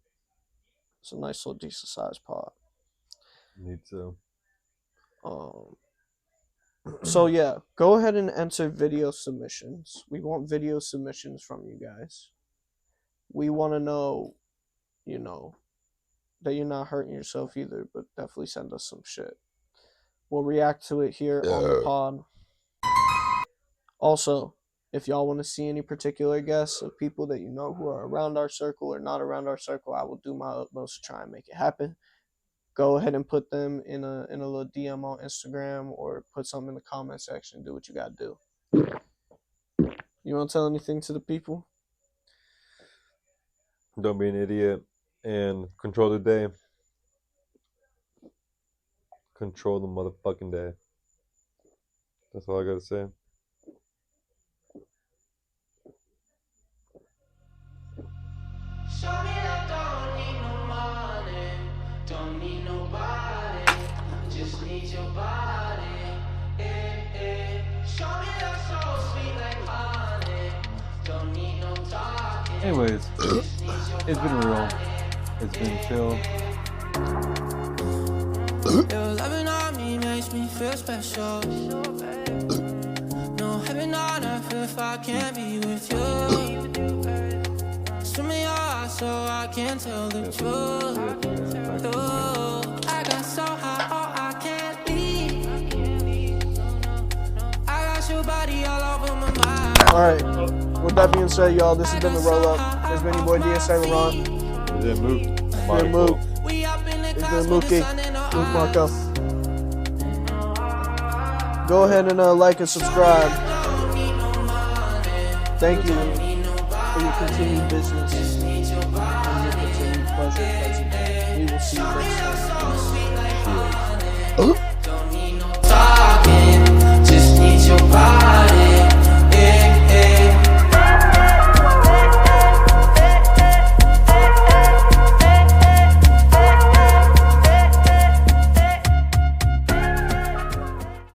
It's a nice little decent sized pod. Me too. So yeah, go ahead and enter video submissions. We want video submissions from you guys. We want to know, that you're not hurting yourself either, but definitely send us some shit. We'll react to it here on the pod. Also, if y'all want to see any particular guests of people that you know who are around our circle or not around our circle, I will do my utmost to try and make it happen. Go ahead and put them in a little DM on Instagram, or put something in the comment section. Do what you gotta do. You want to tell anything to the people? Don't be an idiot and control the day. Control the motherfucking day. That's all I gotta say. Show me I don't need no money, don't need nobody, just need your body. Show me that so sweet like honey, don't need no talking. Anyways, it's been real. It's been chill. Your loving on me makes me feel special. No heaven on earth if I can't be with you. Swim me your eyes so I can tell the truth. I got so high, oh I can't leave. I got your body all over my mind. Alright, with that being said, y'all, this has been the Roll Up. It's been your boy DSA Laurent. It's been Mook. It's been Mook. It's been Mookie. Luke Marco. Go ahead and like and subscribe. Thank you for your continued business and your continued pleasure present. We will see you next time. Don't need no talking, just need your body.